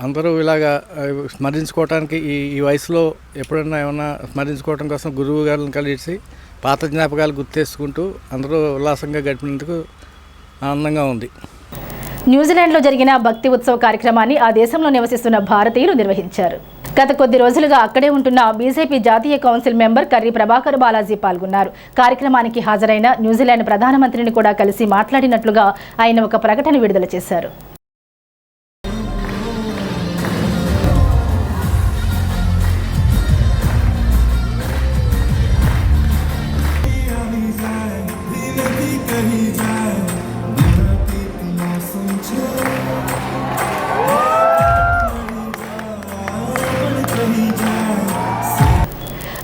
అందరూ ఇలాగా స్మరించుకోవటానికి ఈ వయసులో ఎప్పుడైనా ఏమన్నా స్మరించుకోవటం కోసం గురువు గారిని కలిసి పాత జ్ఞాపకాలు గుర్తు చేసుకుంటూ అందరూ ఉల్లాసంగా గడిపినందుకు ఆనందంగా ఉంది. న్యూజిలాండ్లో జరిగిన భక్తి ఉత్సవ కార్యక్రమాన్ని ఆ దేశంలో నివసిస్తున్న భారతీయులు నిర్వహించారు. గత కొద్ది రోజులుగా అక్కడే ఉంటున్న బీజేపీ జాతీయ council member curry Prabhakar Balaji పాల్గొన్నారు. కార్యక్రమానికి హాజరైన న్యూజిలాండ్ ప్రధానమంత్రిని కూడా కలిసి మాట్లాడినట్లుగా ఆయన ఒక ప్రకటన విడుదల చేశారు.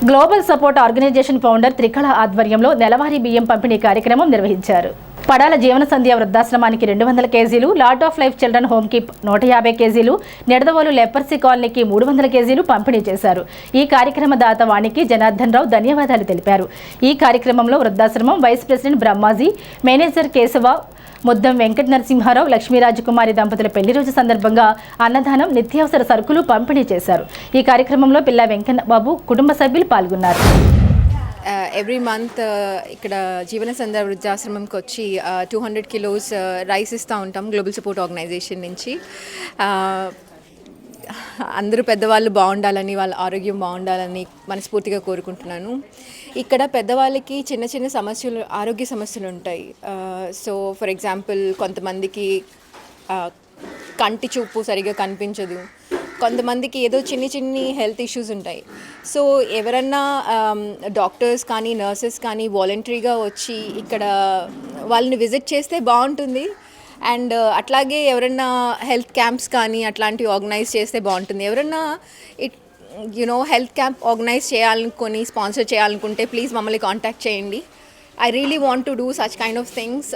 గ్లోబల్ సపోర్ట్ ఆర్గనైజేషన్ ఫౌండర్ త్రికళ ఆధ్వర్యంలో నెలవారీ బియ్యం పంపిణీ కార్యక్రమం నిర్వహించారు. పడాల జీవన సంధ్య వృద్ధాశ్రమానికి 200 కేజీలు, లార్డ్ ఆఫ్ లైఫ్ చిల్డ్రన్ హోమ్కి 150 కేజీలు, నిడదవోలు లెపర్సీ కాలనీకి 300 కేజీలు పంపిణీ చేశారు. ఈ కార్యక్రమ దాత వాణికి జనార్దన్ రావు ధన్యవాదాలు తెలిపారు. ఈ కార్యక్రమంలో వృద్ధాశ్రమం vice president Brahmaji, manager Kesava, Muddam Venkata Narasimharao, Lakshmirajakumari దంపతుల పెళ్లి రోజు సందర్భంగా అన్నదానం, నిత్యావసర సరుకులు పంపిణీ చేశారు. ఈ కార్యక్రమంలో పిల్ల వెంకన్న బాబు కుటుంబ సభ్యులు పాల్గొన్నారు. ఎవ్రీ మంత్ ఇక్కడ జీవన సంధ్య వృద్ధాశ్రమంకి వచ్చి 200 కిలోస్ రైస్ ఇస్తూ ఉంటాం గ్లోబల్ సపోర్ట్ ఆర్గనైజేషన్ నుంచి. అందరూ పెద్దవాళ్ళు బాగుండాలని, వాళ్ళ ఆరోగ్యం బాగుండాలని మనస్ఫూర్తిగా కోరుకుంటున్నాను. ఇక్కడ పెద్దవాళ్ళకి చిన్న చిన్న సమస్యలు, ఆరోగ్య సమస్యలు ఉంటాయి. సో ఫర్ ఎగ్జాంపుల్ కొంతమందికి కంటి చూపు సరిగా కనిపించదు, కొంతమందికి ఏదో చిన్ని హెల్త్ ఇష్యూస్ ఉంటాయి. సో ఎవరన్నా డాక్టర్స్ కానీ నర్సెస్ కానీ వాలంటరీగా వచ్చి ఇక్కడ వాళ్ళని విజిట్ చేస్తే బాగుంటుంది. అండ్ అట్లాగే ఎవరన్నా హెల్త్ క్యాంప్స్ కానీ అట్లాంటివి ఆర్గనైజ్ చేస్తే బాగుంటుంది. ఎవరన్నా హెల్త్ క్యాంప్ ఆర్గనైజ్ చేయాలనుకొని స్పాన్సర్ చేయాలనుకుంటే ప్లీజ్ మమ్మల్ని కాంటాక్ట్ చేయండి. I really want to do such kind of things.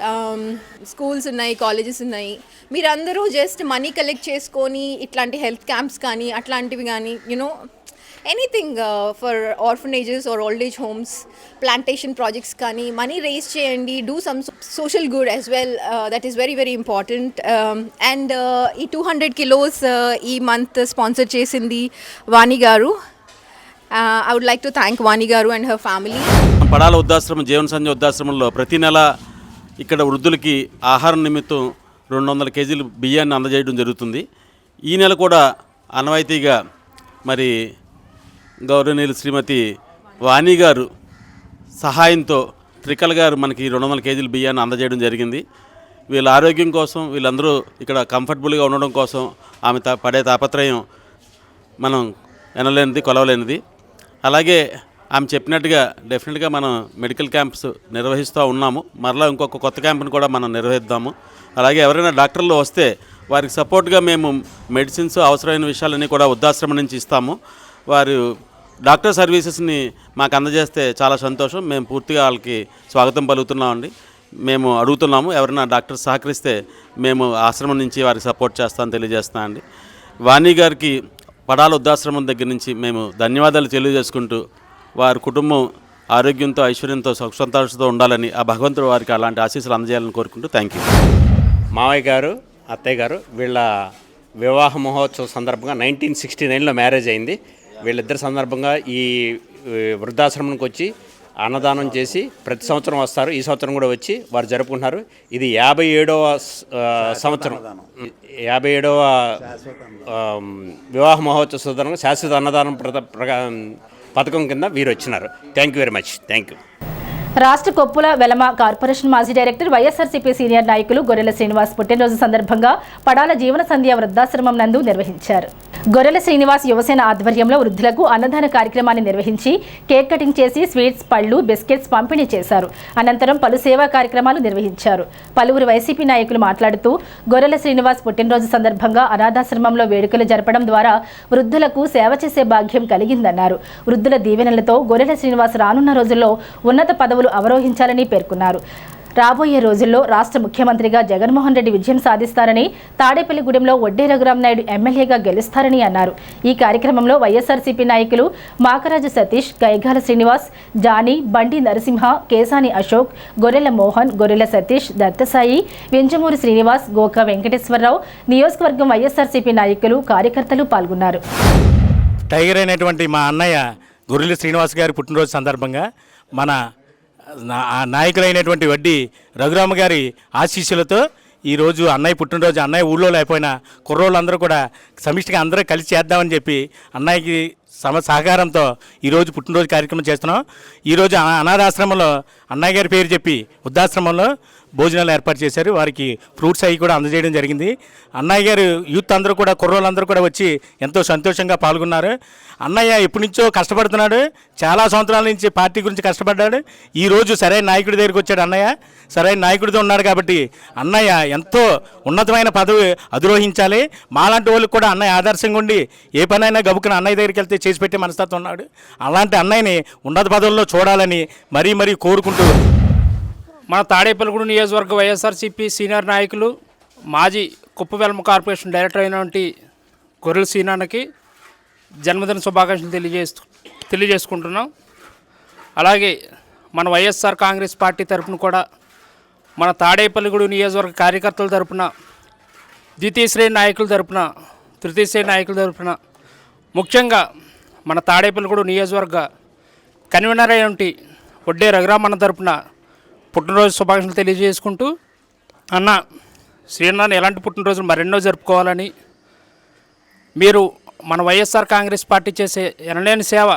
Schools ఉన్నాయి, కాలేజెస్ ఉన్నాయి, మీరందరూ జస్ట్ మనీ కలెక్ట్ చేసుకొని ఇట్లాంటి హెల్త్ క్యాంప్స్ కానీ అట్లాంటివి కానీ anything for orphanages or old age homes, plantation projects కానీ మనీ రేస్ చేయండి. Do some social good as well, that is very very important. And ఈ 200 కిలోస్ ఈ మంత్ స్పాన్సర్ చేసింది వాణి గారు. I would like to thank Vani Garu and her family. Padala వృద్ధాశ్రమం, జీవన సంధ్య వృద్ధాశ్రమంలో ప్రతి నెల ఇక్కడ వృద్ధులకి ఆహారం నిమిత్తం 200 కేజీలు బియ్యాన్ని అందజేయడం జరుగుతుంది. ఈ నెల కూడా ఆనవాయితీగా మరి గౌరవనీయులు శ్రీమతి వాణి గారు సహాయంతో త్రికల్ గారు మనకి 200 కేజీల బియ్యాన్ని అందజేయడం జరిగింది. వీళ్ళ ఆరోగ్యం కోసం, వీళ్ళందరూ ఇక్కడ కంఫర్టబుల్గా ఉండడం కోసం ఆమె పడే తాపత్రయం మనం ఎనలేనిది, కొలవలేనిది. అలాగే ఆమె చెప్పినట్టుగా డెఫినెట్గా మనం మెడికల్ క్యాంప్స్ నిర్వహిస్తూ ఉన్నాము. మరలా ఇంకొక కొత్త క్యాంప్ని కూడా మనం నిర్వహిద్దాము. అలాగే ఎవరైనా డాక్టర్లు వస్తే వారికి సపోర్ట్గా మేము మెడిసిన్స్, అవసరమైన విషయాలన్నీ కూడా వృద్ధాశ్రమం నుంచి ఇస్తాము. వారు డాక్టర్ సర్వీసెస్ని మాకు అందజేస్తే చాలా సంతోషం. మేము పూర్తిగా వాళ్ళకి స్వాగతం పలుకుతున్నామండి. మేము అడుగుతున్నాము, ఎవరైనా డాక్టర్ సహకరిస్తే మేము ఆశ్రమం నుంచి వారికి సపోర్ట్ చేస్తామని తెలియజేస్తున్నామండి. వాణి గారికి పడాల వృద్ధాశ్రమం దగ్గర నుంచి మేము ధన్యవాదాలు తెలియజేసుకుంటూ వారి కుటుంబం ఆరోగ్యంతో, ఐశ్వర్యంతో, సుఖ సంతోషంతో ఉండాలని ఆ భగవంతుడు వారికి అలాంటి ఆశీస్సులు అందజేయాలని కోరుకుంటూ థ్యాంక్ యూ. మావయ్య గారు, అత్తయ్య గారు వీళ్ళ వివాహ మహోత్సవం సందర్భంగా 1969లో మ్యారేజ్ అయింది. వీళ్ళిద్దరి సందర్భంగా ఈ వృద్ధాశ్రమానికి వచ్చి అన్నదానం చేసి ప్రతి సంవత్సరం వస్తారు. ఈ సంవత్సరం కూడా వచ్చి వారు జరుపుకుంటున్నారు. ఇది 57వ సంవత్సరం, 57వ వివాహ మహోత్సవ సందర్భంగా శాశ్వత అన్నదానం పథకం కింద వీరు వచ్చినారు. Thank you very much. Thank you. రాష్ట్ర కొప్పుల వెలమ కార్పొరేషన్ మాజీ డైరెక్టర్, వైఎస్ఆర్సీపీ సీనియర్ నాయకులు గొర్రెల శ్రీనివాస్ పుట్టినరోజు సందర్భంగా పడాల జీవన సంధ్య వృద్ధాశ్రమం నందు నిర్వహించారు. గొర్రెల శ్రీనివాస్ యువసేన ఆధ్వర్యంలో వృద్ధులకు అన్నదాన కార్యక్రమాన్ని నిర్వహించి కేక్ కటింగ్ చేసి స్వీట్స్, పళ్ళు, బిస్కెట్స్ పంపిణీ చేశారు. అనంతరం పలు సేవా కార్యక్రమాలు నిర్వహించారు. పలువురు వైసీపీ నాయకులు మాట్లాడుతూ గొర్రెల శ్రీనివాస్ పుట్టినరోజు సందర్భంగా అనాథాశ్రమంలో వేడుకలు జరపడం ద్వారా వృద్ధులకు సేవ చేసే భాగ్యం కలిగిందన్నారు. వృద్ధుల దీవెనలతో గొర్రెల శ్రీనివాస్ రానున్న రోజుల్లో ఉన్నత పదవులు అవరోహించాలని పేర్కొన్నారు. రాబోయే రోజుల్లో రాష్ట్ర ముఖ్యమంత్రిగా జగన్మోహన్ రెడ్డి విజయం సాధిస్తారని, తాడేపల్లిగూడెంలో వడ్డే రఘురామనాయుడు ఎమ్మెల్యేగా గెలుస్తారని అన్నారు. ఈ కార్యక్రమంలో వైఎస్ఆర్సీపీ నాయకులు మాకరాజు సతీష్, గైగాల శ్రీనివాస్, జానీ, బండి నరసింహ, కేసాని అశోక్, గొర్రెల మోహన్, గొర్రెల సతీష్, దత్తసాయి, వింజమూరి శ్రీనివాస్, గోక వెంకటేశ్వరరావు, నియోజకవర్గం వైఎస్ఆర్సీపీ నాయకులు, కార్యకర్తలు పాల్గొన్నారు. టైగర్ అయినటువంటి మా అన్నయ్య గొర్రెల శ్రీనివాస్ గారి పుట్టినరోజు సందర్భంగా మన నాయకులైనటువంటి వడ్డీ రఘురామ గారి ఆశీస్సులతో ఈరోజు అన్నయ్య పుట్టినరోజు అన్నయ్య ఊళ్ళో లేకపోయినా కుర్రోళ్ళందరూ కూడా సమిష్టిగా అందరూ కలిసి చేద్దామని చెప్పి అన్నయ్యకి సహకారంతో ఈరోజు పుట్టినరోజు కార్యక్రమం చేస్తున్నాం. ఈరోజు అనాథాశ్రమంలో అన్నయ్య గారి పేరు చెప్పి వృద్ధాశ్రమంలో భోజనాలు ఏర్పాటు చేశారు. వారికి ఫ్రూట్స్ అవి కూడా అందజేయడం జరిగింది. అన్నయ్య గారు యూత్ అందరూ కూడా కుర్రోళ్ళందరూ కూడా వచ్చి ఎంతో సంతోషంగా పాల్గొన్నారు. అన్నయ్య ఎప్పటి నుంచో కష్టపడుతున్నాడు, చాలా సంవత్సరాల నుంచి పార్టీ గురించి కష్టపడ్డాడు. ఈరోజు సరైన నాయకుడి దగ్గరికి వచ్చాడు. అన్నయ్య సరైన నాయకుడితో ఉన్నాడు కాబట్టి అన్నయ్య ఎంతో ఉన్నతమైన పదవి అధిరోహించాలి. మాలాంటి వాళ్ళకి కూడా అన్నయ్య ఆదర్శంగా ఉండి ఏ పనైనా గబుక్కున అన్నయ్య దగ్గరికి వెళ్తే చేసి పెట్టే మనస్తత్వం ఉన్నాడు. అలాంటి అన్నయ్యని ఉన్నత పదవుల్లో చూడాలని మరీ కోరుకుంటూ మన తాడేపల్లిగూడెం నియోజకవర్గ వైఎస్ఆర్సీపీ సీనియర్ నాయకులు మాజీ కుప్పవెల్మ కార్పొరేషన్ డైరెక్టర్ అయినటువంటి గొర్రెల సీనాన్నకి జన్మదిన శుభాకాంక్షలు తెలియజేసుకుంటున్నాం. అలాగే మన వైఎస్ఆర్ కాంగ్రెస్ పార్టీ తరఫున కూడా మన తాడేపల్లిగూడెం నియోజకవర్గ కార్యకర్తల తరఫున, ద్వితీయ శ్రేణి నాయకుల తరఫున, తృతీయ శ్రేణి నాయకుల తరఫున, ముఖ్యంగా మన తాడేపల్లిగూడెం నియోజకవర్గ కన్వీనర్ అయినటువంటి వడ్డే రఘురామన్న తరఫున పుట్టినరోజు శుభాకాంక్షలు తెలియజేసుకుంటూ, అన్న శ్రీనాథ్ ఎలాంటి పుట్టినరోజులు మరెన్నో జరుపుకోవాలని, మీరు మన వైఎస్ఆర్ కాంగ్రెస్ పార్టీ చేసే ఎనలేని సేవ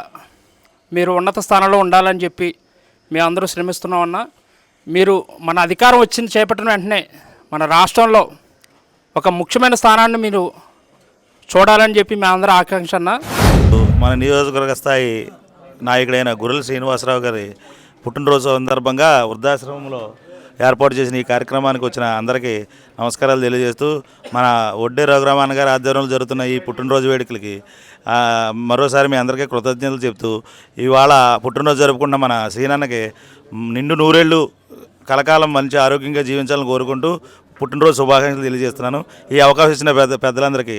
మీరు ఉన్నత స్థానంలో ఉండాలని చెప్పి మేము అందరూ శ్రమిస్తున్నామన్నా. మీరు మన అధికారం వచ్చింది చేపట్టిన వెంటనే మన రాష్ట్రంలో ఒక ముఖ్యమైన స్థానాన్ని మీరు చూడాలని చెప్పి మేము అందరూ ఆకాంక్ష అన్న. మన నియోజకవర్గ స్థాయి నాయకుడైన గొర్రెల శ్రీనివాసరావు గారి పుట్టినరోజు సందర్భంగా వృద్ధాశ్రమంలో ఏర్పాటు చేసిన ఈ కార్యక్రమానికి వచ్చిన అందరికీ నమస్కారాలు తెలియజేస్తూ, మన వడ్డే రఘురామన్న గారి ఆధ్వర్యంలో జరుగుతున్న ఈ పుట్టినరోజు వేడుకలకి మరోసారి మీ అందరికీ కృతజ్ఞతలు చెప్తూ, ఇవాళ పుట్టినరోజు జరుపుకున్న మన శ్రీనాన్నకి నిండు నూరేళ్ళు కలకాలం మంచి ఆరోగ్యంగా జీవించాలని కోరుకుంటూ పుట్టినరోజు శుభాకాంక్షలు తెలియజేస్తున్నాను. ఈ అవకాశం ఇచ్చిన పెద్దలందరికీ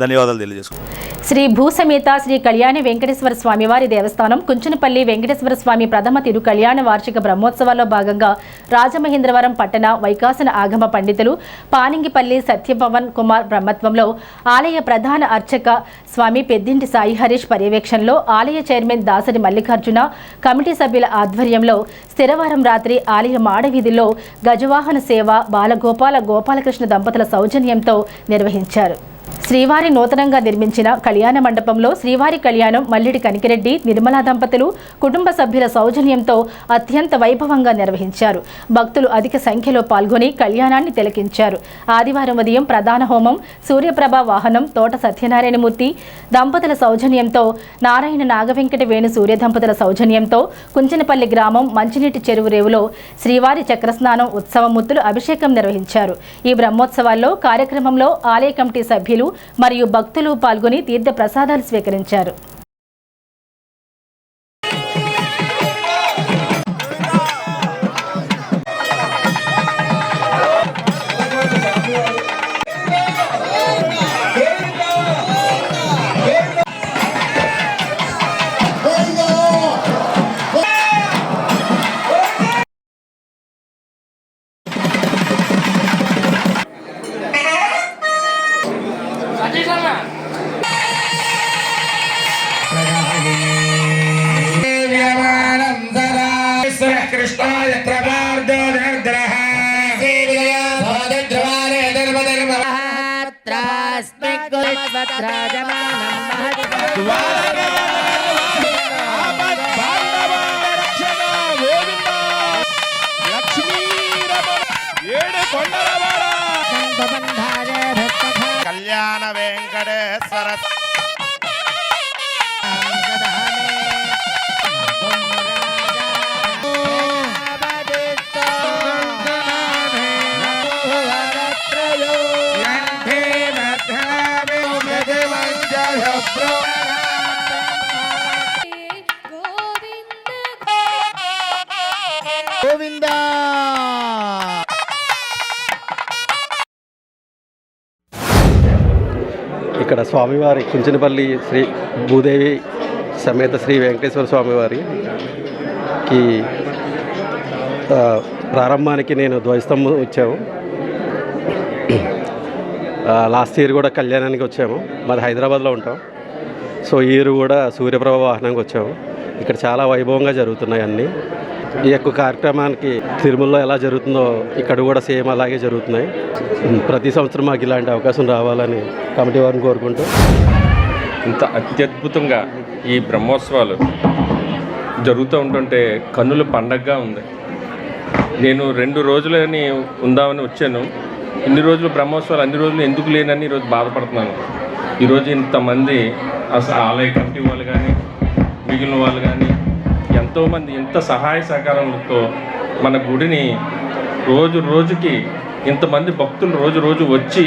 ధన్యవాదాలు తెలియజేసుకుంటాను. శ్రీ భూసమేత శ్రీ కళ్యాణి వెంకటేశ్వర స్వామివారి దేవస్థానం కుంచనపల్లి వెంకటేశ్వర స్వామి ప్రథమ తిరు కళ్యాణ వార్షిక బ్రహ్మోత్సవాల్లో భాగంగా రాజమహేంద్రవరం పట్టణ వైకాసన ఆగమ పండితులు పానింగిపల్లి సత్యభవన్ కుమార్ బ్రహ్మత్వంలో ఆలయ ప్రధాన అర్చక స్వామి పెద్దింటి సాయి హరీష్ పర్యవేక్షణలో ఆలయ చైర్మన్ దాసరి మల్లికార్జున కమిటీ సభ్యుల ఆధ్వర్యంలో స్థిరవారం రాత్రి ఆలయ మాడవీధిలో గజవాహన సేవ గోపాలకృష్ణ దంపతుల సౌజన్యంతో నిర్వహించారు. శ్రీవారి నూతనంగా నిర్మించిన కళ్యాణ మండపంలో శ్రీవారి కళ్యాణం మల్లిడి కనికిరెడ్డి నిర్మలా దంపతులు కుటుంబ సభ్యుల సౌజన్యంతో అత్యంత వైభవంగా నిర్వహించారు. భక్తులు అధిక సంఖ్యలో పాల్గొని కళ్యాణాన్ని తిలకించారు. ఆదివారం ఉదయం ప్రధాన హోమం, సూర్యప్రభ వాహనం తోట సత్యనారాయణమూర్తి దంపతుల సౌజన్యంతో, నారాయణ నాగవెంకట వేణు సూర్య దంపతుల సౌజన్యంతో కుంచనపల్లి గ్రామం మంచినీటి చెరువు రేవులో శ్రీవారి చక్రస్నానం ఉత్సవమూర్తులు అభిషేకం నిర్వహించారు. ఈ బ్రహ్మోత్సవాల్లో కార్యక్రమంలో ఆలయ కమిటీ సభ్యులు మరియు భక్తులు పాల్గొని తీర్థ ప్రసాదాలు స్వీకరించారు. కళ్యాణ వెంకటేశ్వర గోవిందా. ఇక్కడ స్వామివారి కుంచనపల్లి శ్రీ భూదేవి సమేత శ్రీ వెంకటేశ్వర స్వామివారికి ప్రారంభానికి నేను ధ్వజస్తంభం వచ్చాము. లాస్ట్ ఇయర్ కూడా కళ్యాణానికి వచ్చాము. మాది హైదరాబాద్లో ఉంటాం. సో ఈ ఇయర్ కూడా సూర్యప్రభ వాహనానికి వచ్చాము. ఇక్కడ చాలా వైభవంగా జరుగుతున్నాయి అన్నీ. ఈ యొక్క కార్యక్రమానికి తిరుమలలో ఎలా జరుగుతుందో ఇక్కడ కూడా సేమ్ అలాగే జరుగుతున్నాయి. ప్రతి సంవత్సరం మాకు ఇలాంటి అవకాశం రావాలని కమిటీ వారిని కోరుకుంటూ ఇంత అత్యద్భుతంగా ఈ బ్రహ్మోత్సవాలు జరుగుతూ ఉంటుంటే కన్నుల పండగగా ఉంది. నేను 2 రోజులని ఉందామని వచ్చాను. ఇన్ని రోజులు బ్రహ్మోత్సవాలు అన్ని రోజులు ఎందుకు లేనని ఈరోజు బాధపడుతున్నాను. ఈరోజు ఇంతమంది అసలు ఆలయ కమిటీ వాళ్ళు కానీ మిగిలిన వాళ్ళు కానీ ఎంతోమంది ఎంత సహాయ సహకారాలతో మన గుడిని రోజుకి ఇంతమంది భక్తులు రోజు వచ్చి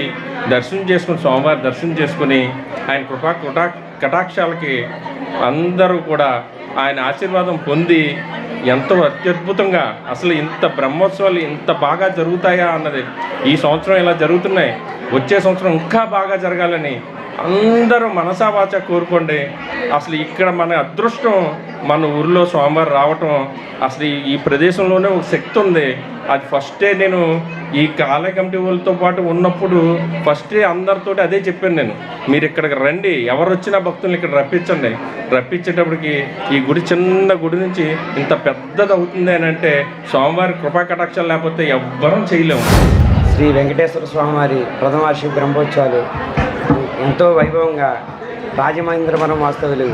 దర్శనం చేసుకుని స్వామివారి దర్శనం చేసుకుని ఆయన కటాక్షాలకి అందరూ కూడా ఆయన ఆశీర్వాదం పొంది ఎంతో అత్యద్భుతంగా అసలు ఇంత బ్రహ్మోత్సవాలు ఇంత బాగా జరుగుతాయా అన్నది ఈ సంవత్సరం ఇలా జరుగుతున్నాయి. వచ్చే సంవత్సరం ఇంకా బాగా జరగాలని అందరూ మనసావాచ కోరుకోండి. అసలు ఇక్కడ మన అదృష్టం మన ఊరిలో స్వామివారు రావటం. అసలు ఈ ప్రదేశంలోనే ఒక శక్తి ఉంది. అది ఫస్టే నేను ఈ ఆలయ కమిటీ వాళ్ళతో పాటు ఉన్నప్పుడు ఫస్టే అందరితో అదే చెప్పాను నేను, మీరు ఇక్కడికి రండి, ఎవరు వచ్చినా భక్తులను ఇక్కడ రప్పించండి. రప్పించేటప్పటికి ఈ గుడి చిన్న గుడి నుంచి ఇంత పెద్దది అవుతుంది అని అంటే స్వామివారి కృపా కటాక్షాలు లేకపోతే ఎవ్వరం చేయలేము. శ్రీ వెంకటేశ్వర స్వామివారి ప్రథమ వార్షిక బ్రహ్మోత్సవాలు ఎంతో వైభవంగా రాజమహేంద్రవరం వాస్తవులు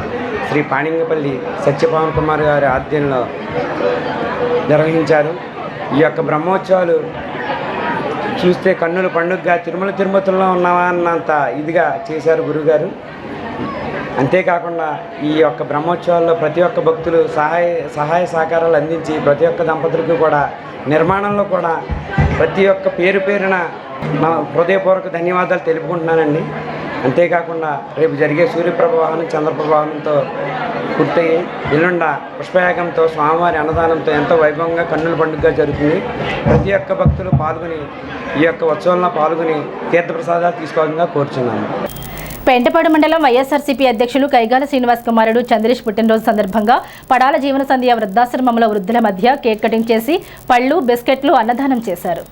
శ్రీ పాణింగపల్లి సత్యపవన్ కుమార్ గారి ఆధ్వర్యంలో నిర్వహించారు. ఈ యొక్క బ్రహ్మోత్సవాలు చూస్తే కన్నుల పండుగగా తిరుమలలో ఉన్నావా అన్నంత ఇదిగా చేశారు గురువుగారు. అంతేకాకుండా ఈ యొక్క బ్రహ్మోత్సవాల్లో ప్రతి ఒక్క భక్తులు సహాయ సహకారాలు అందించి ప్రతి ఒక్క దంపతులకు కూడా నిర్మాణంలో కూడా ప్రతి ఒక్క పేరున నా హృదయపూర్వక ధన్యవాదాలు తెలుపుకుంటున్నానండి. అంతేకాకుండా రేపు జరిగే సూర్యప్రభవాహనం చంద్రప్రభవాహనంతో పూర్తయి ఎల్లుండ పుష్పయాగంతో స్వామివారి అన్నదానంతో ఎంతో వైభవంగా కన్నుల పండుగగా జరుగుతుంది. ప్రతి ఒక్క భక్తులు పాల్గొని ఈ యొక్క ఉత్సవంలో పాల్గొని తీర్థప్రసాదాలు తీసుకోవాలని కోరుచున్నాను. పెంటపాడు మండలం వైఎస్ఆర్సీపీ అధ్యక్షులు కైగాల శ్రీనివాస్ కుమారుడు చంద్రేష్ పుట్టినరోజు సందర్భంగా పడాల జీవన సంధ్య వృద్ధాశ్రమంలో వృద్ధుల మధ్య కేక్ కటింగ్ చేసి పళ్ళు బిస్కెట్లు అన్నదానం చేశారు.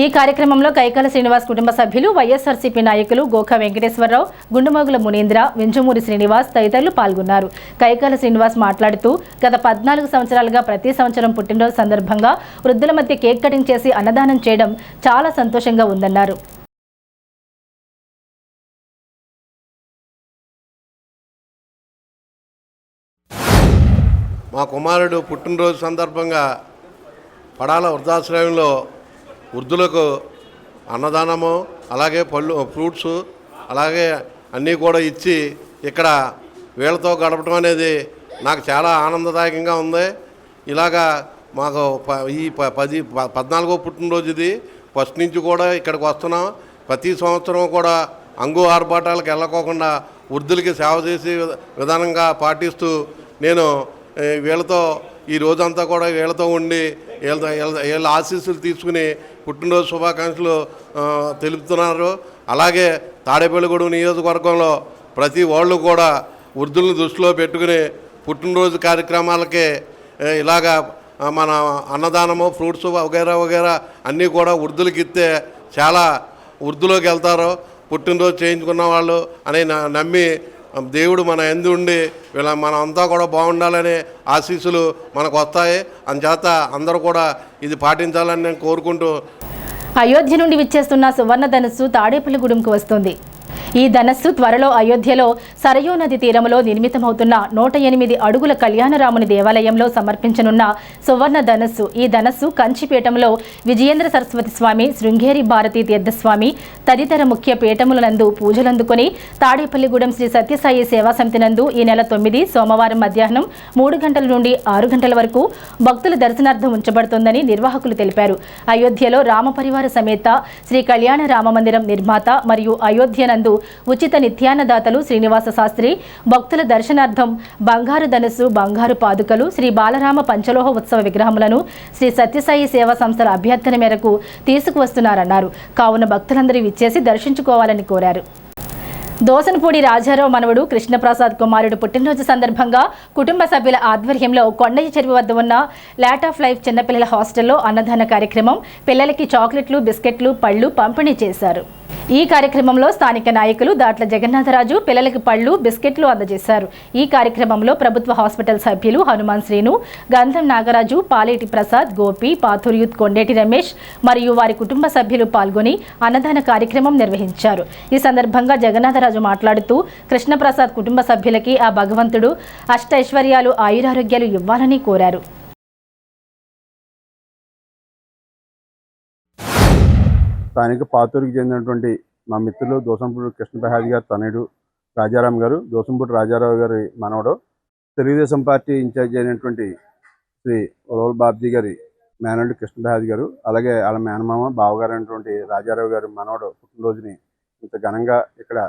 ఈ కార్యక్రమంలో కైకాల శ్రీనివాస్ కుటుంబ సభ్యులు, వైఎస్ఆర్సీపీ నాయకులు గోఖా వెంకటేశ్వరరావు, గుండుమోగుల మునీంద్ర, వెంజమూరి శ్రీనివాస్ తదితరులు పాల్గొన్నారు. కైకాల శ్రీనివాస్ మాట్లాడుతూ గత 14 సంవత్సరాలుగా ప్రతి సంవత్సరం పుట్టినరోజు సందర్భంగా వృద్ధుల మధ్య కేక్ కటింగ్ చేసి అన్నదానం చేయడం చాలా సంతోషంగా ఉందన్నారు. మా కుమారుడు పుట్టినరోజు సందర్భంగా పడాల వృద్ధాశ్రయంలో వృద్ధులకు అన్నదానము, అలాగే పళ్ళు ఫ్రూట్స్ అలాగే అన్నీ కూడా ఇచ్చి ఇక్కడ వీళ్ళతో గడపడం అనేది నాకు చాలా ఆనందదాయకంగా ఉంది. ఇలాగా మాకు ఈ 14వ పుట్టినరోజు ఇది. ఫస్ట్ నుంచి కూడా ఇక్కడికి వస్తున్నాం. ప్రతి సంవత్సరం కూడా అంగు ఆర్భాటాలకు వెళ్ళకోకుండా వృద్ధులకి సేవ చేసే విధానంగా పాటిస్తూ నేను వీళ్ళతో ఈ రోజంతా కూడా వీళ్ళతో ఉండి వీళ్ళ ఆశీస్సులు తీసుకుని పుట్టినరోజు శుభాకాంక్షలు తెలుపుతున్నారు. అలాగే తాడేపల్లిగూడెం నియోజకవర్గంలో ప్రతి వాళ్ళు కూడా వృద్ధులను దృష్టిలో పెట్టుకుని పుట్టినరోజు కార్యక్రమాలకి ఇలాగా మన అన్నదానము, ఫ్రూట్స్ వగైరా అన్నీ కూడా వృద్ధులకి ఇస్తే చాలా వృద్ధులోకి వెళ్తారు. పుట్టినరోజు చేయించుకున్న వాళ్ళు అని నమ్మి దేవుడు మన ఎందు ఉండి మనం అంతా కూడా బాగుండాలనే ఆశీస్సులు మనకు వస్తాయి. అందుచేత అందరూ కూడా ఇది పాటించాలని నేను కోరుకుంటూ, అయోధ్య నుండి విచ్చేస్తున్న సువర్ణ ధనుస్సు తాడేపల్లిగూడెంకు వస్తుంది. ఈ ధనస్సు త్వరలో అయోధ్యలో సరయూ నది తీరంలో నిర్మితమవుతున్న 108 అడుగుల కళ్యాణరాముని దేవాలయంలో సమర్పించనున్న సువర్ణ ధనస్సు. ఈ ధనస్సు కంచిపీఠంలో విజయేంద్ర సరస్వతి స్వామి, శృంగేరి భారతీ తీర్థస్వామి తదితర ముఖ్య పీఠములందు పూజలందుకొని తాడేపల్లిగూడెం శ్రీ సత్యసాయి సేవా సమితి నందు ఈ నెల 9 సోమవారం మధ్యాహ్నం 3 గంటల నుండి 6 గంటల వరకు భక్తుల దర్శనార్థం ఉంచబడుతోందని నిర్వాహకులు తెలిపారు. అయోధ్యలో రామపరివార సమేత శ్రీ కళ్యాణ రామమందిరం నిర్మాత మరియు అయోధ్య నందు ఉచిత నిత్యాన్నదాతలు శ్రీనివాస శాస్త్రి భక్తుల దర్శనార్థం బంగారు ధనుస్సు, బంగారు పాదుకలు, శ్రీ బాలరామ పంచలోహ ఉత్సవ విగ్రహములను శ్రీ సత్యసాయి సేవా సంస్థల అభ్యర్థన మేరకు తీసుకువస్తున్నారన్నారు. కావున భక్తులందరూ విచ్చేసి దర్శించుకోవాలని కోరారు. దోసనపూడి రాజారావు మనవడు కృష్ణప్రసాద్ కుమారుడు పుట్టినరోజు సందర్భంగా కుటుంబ సభ్యుల ఆధ్వర్యంలో కొండయ్య చెరువు వద్ద ఉన్న లాట్ ఆఫ్ లైఫ్ చిన్నపిల్లల హాస్టల్లో అన్నదాన కార్యక్రమం, పిల్లలకి చాక్లెట్లు, బిస్కెట్లు, పళ్ళు పంపిణీ చేశారు. ఈ కార్యక్రమంలో స్థానిక నాయకులు దాట్ల జగన్నాథరాజు పిల్లలకి పళ్ళు బిస్కెట్లు అందజేశారు. ఈ కార్యక్రమంలో ప్రభుత్వ హాస్పిటల్ సభ్యులు హనుమాన్ శ్రీను, గంధం నాగరాజు, పాలేటి ప్రసాద్, గోపి, పాతూర్యూత్ కొండేటి రమేష్ మరియు వారి కుటుంబ సభ్యులు పాల్గొని అన్నదాన కార్యక్రమం నిర్వహించారు. ఈ సందర్భంగా జగన్నాథరాజు మాట్లాడుతూ కృష్ణప్రసాద్ కుటుంబ సభ్యులకి ఆ భగవంతుడు అష్టైశ్వర్యాలు ఆయురారోగ్యాలు ఇవ్వాలని కోరారు. స్థానిక పాతూరుకి చెందినటువంటి మా మిత్రులు దోసంపూడి కృష్ణప్రసాద్ గారు తనయుడు రాజారాం గారు, దోసంపూడి రాజారావు గారి మనవడు, తెలుగుదేశం పార్టీ ఇన్ఛార్జ్ అయినటువంటి శ్రీ రోల్ బాబ్జీ గారి మేనల్డ్ కృష్ణప్రసాద్ గారు, అలాగే వాళ్ళ మేనమామ బావగారు అయినటువంటి రాజారావు గారు మనవడు పుట్టినరోజుని ఇంత ఘనంగా ఇక్కడ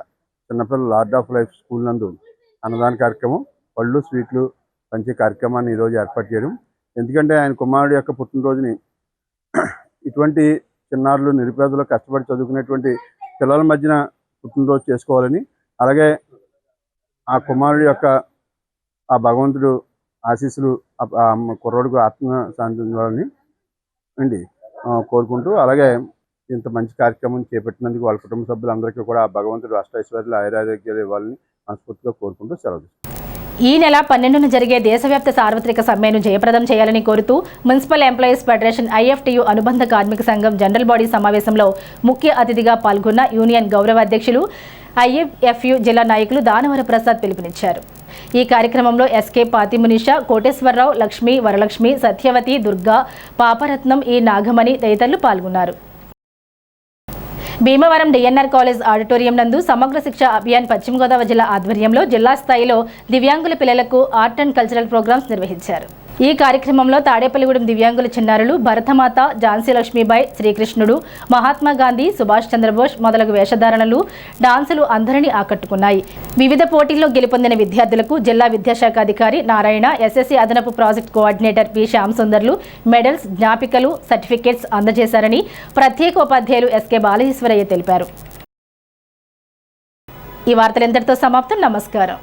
చిన్నపిల్లల లార్డ్ ఆఫ్ లైఫ్ స్కూల్ నందు అన్నదాన కార్యక్రమం, పళ్ళు స్వీట్లు పంచే కార్యక్రమాన్ని ఈరోజు ఏర్పాటు చేయడం. ఎందుకంటే ఆయన కుమారుడు యొక్క పుట్టినరోజుని ఇటువంటి చిన్నారులు నిరుపేదలు కష్టపడి చదువుకునేటువంటి పిల్లల మధ్యన పుట్టినరోజు చేసుకోవాలని, అలాగే ఆ కుమారుడు యొక్క ఆ భగవంతుడు ఆశీస్సులు ఆ కుర్రోడుకు ఆత్మ శాంతించాలని అండి కోరుకుంటూ, అలాగే ఇంత మంచి కార్యక్రమం చేపట్టినందుకు వాళ్ళ కుటుంబ సభ్యులందరికీ కూడా ఆ భగవంతుడు అష్టైశ్వర్యాలు ఆయురారోగ్యాలు ఇవ్వాలని మనస్ఫూర్తిగా కోరుకుంటూ సెలవు. ఈ నెల 12న జరిగే దేశవ్యాప్త సార్వత్రిక సమ్మెను జయప్రదం చేయాలని కోరుతూ మున్సిపల్ ఎంప్లాయీస్ ఫెడరేషన్ IFTU అనుబంధ కార్మిక సంఘం జనరల్ బాడీ సమావేశంలో ముఖ్య అతిథిగా పాల్గొన్న యూనియన్ గౌరవ అధ్యక్షులు IFFU జిల్లా నాయకులు దానవర ప్రసాద్ పిలుపునిచ్చారు. ఈ కార్యక్రమంలో SK పాతిమునిష, కోటేశ్వరరావు, లక్ష్మి, వరలక్ష్మి, సత్యవతి, దుర్గా, పాపరత్నం, ఈ నాగమణి తదితరులు పాల్గొన్నారు. భీమవరం DNR కాలేజ్ ఆడిటోరియం నందు సమగ్ర శిక్ష అభియాన్ పశ్చిమ గోదావరి జిల్లా ఆధ్వర్యంలో జిల్లా స్థాయిలో దివ్యాంగుల పిల్లలకు ఆర్ట్ అండ్ కల్చరల్ ప్రోగ్రామ్స్ నిర్వహించారు. ఈ కార్యక్రమంలో తాడేపల్లిగూడెం దివ్యాంగుల చిన్నారులు భరతమాత, ఝాన్సీ లక్ష్మీబాయి, శ్రీకృష్ణుడు, మహాత్మా గాంధీ, సుభాష్ చంద్రబోస్ మొదలగు వేషధారణలు, డాన్సులు అందరినీ ఆకట్టుకున్నాయి. వివిధ పోటీల్లో గెలుపొందిన విద్యార్థులకు జిల్లా విద్యాశాఖ అధికారి నారాయణ, SSC అదనపు ప్రాజెక్ట్ కోఆర్డినేటర్ పి శ్యామ్ సుందర్లు మెడల్స్, జ్ఞాపికలు, సర్టిఫికేట్స్ అందజేశారని ప్రత్యేక ఉపాధ్యాయులు SK బాలఈశ్వరయ్య తెలిపారు. ఈ వార్తలు ఇంతటితో సమాప్తం. నమస్కారం.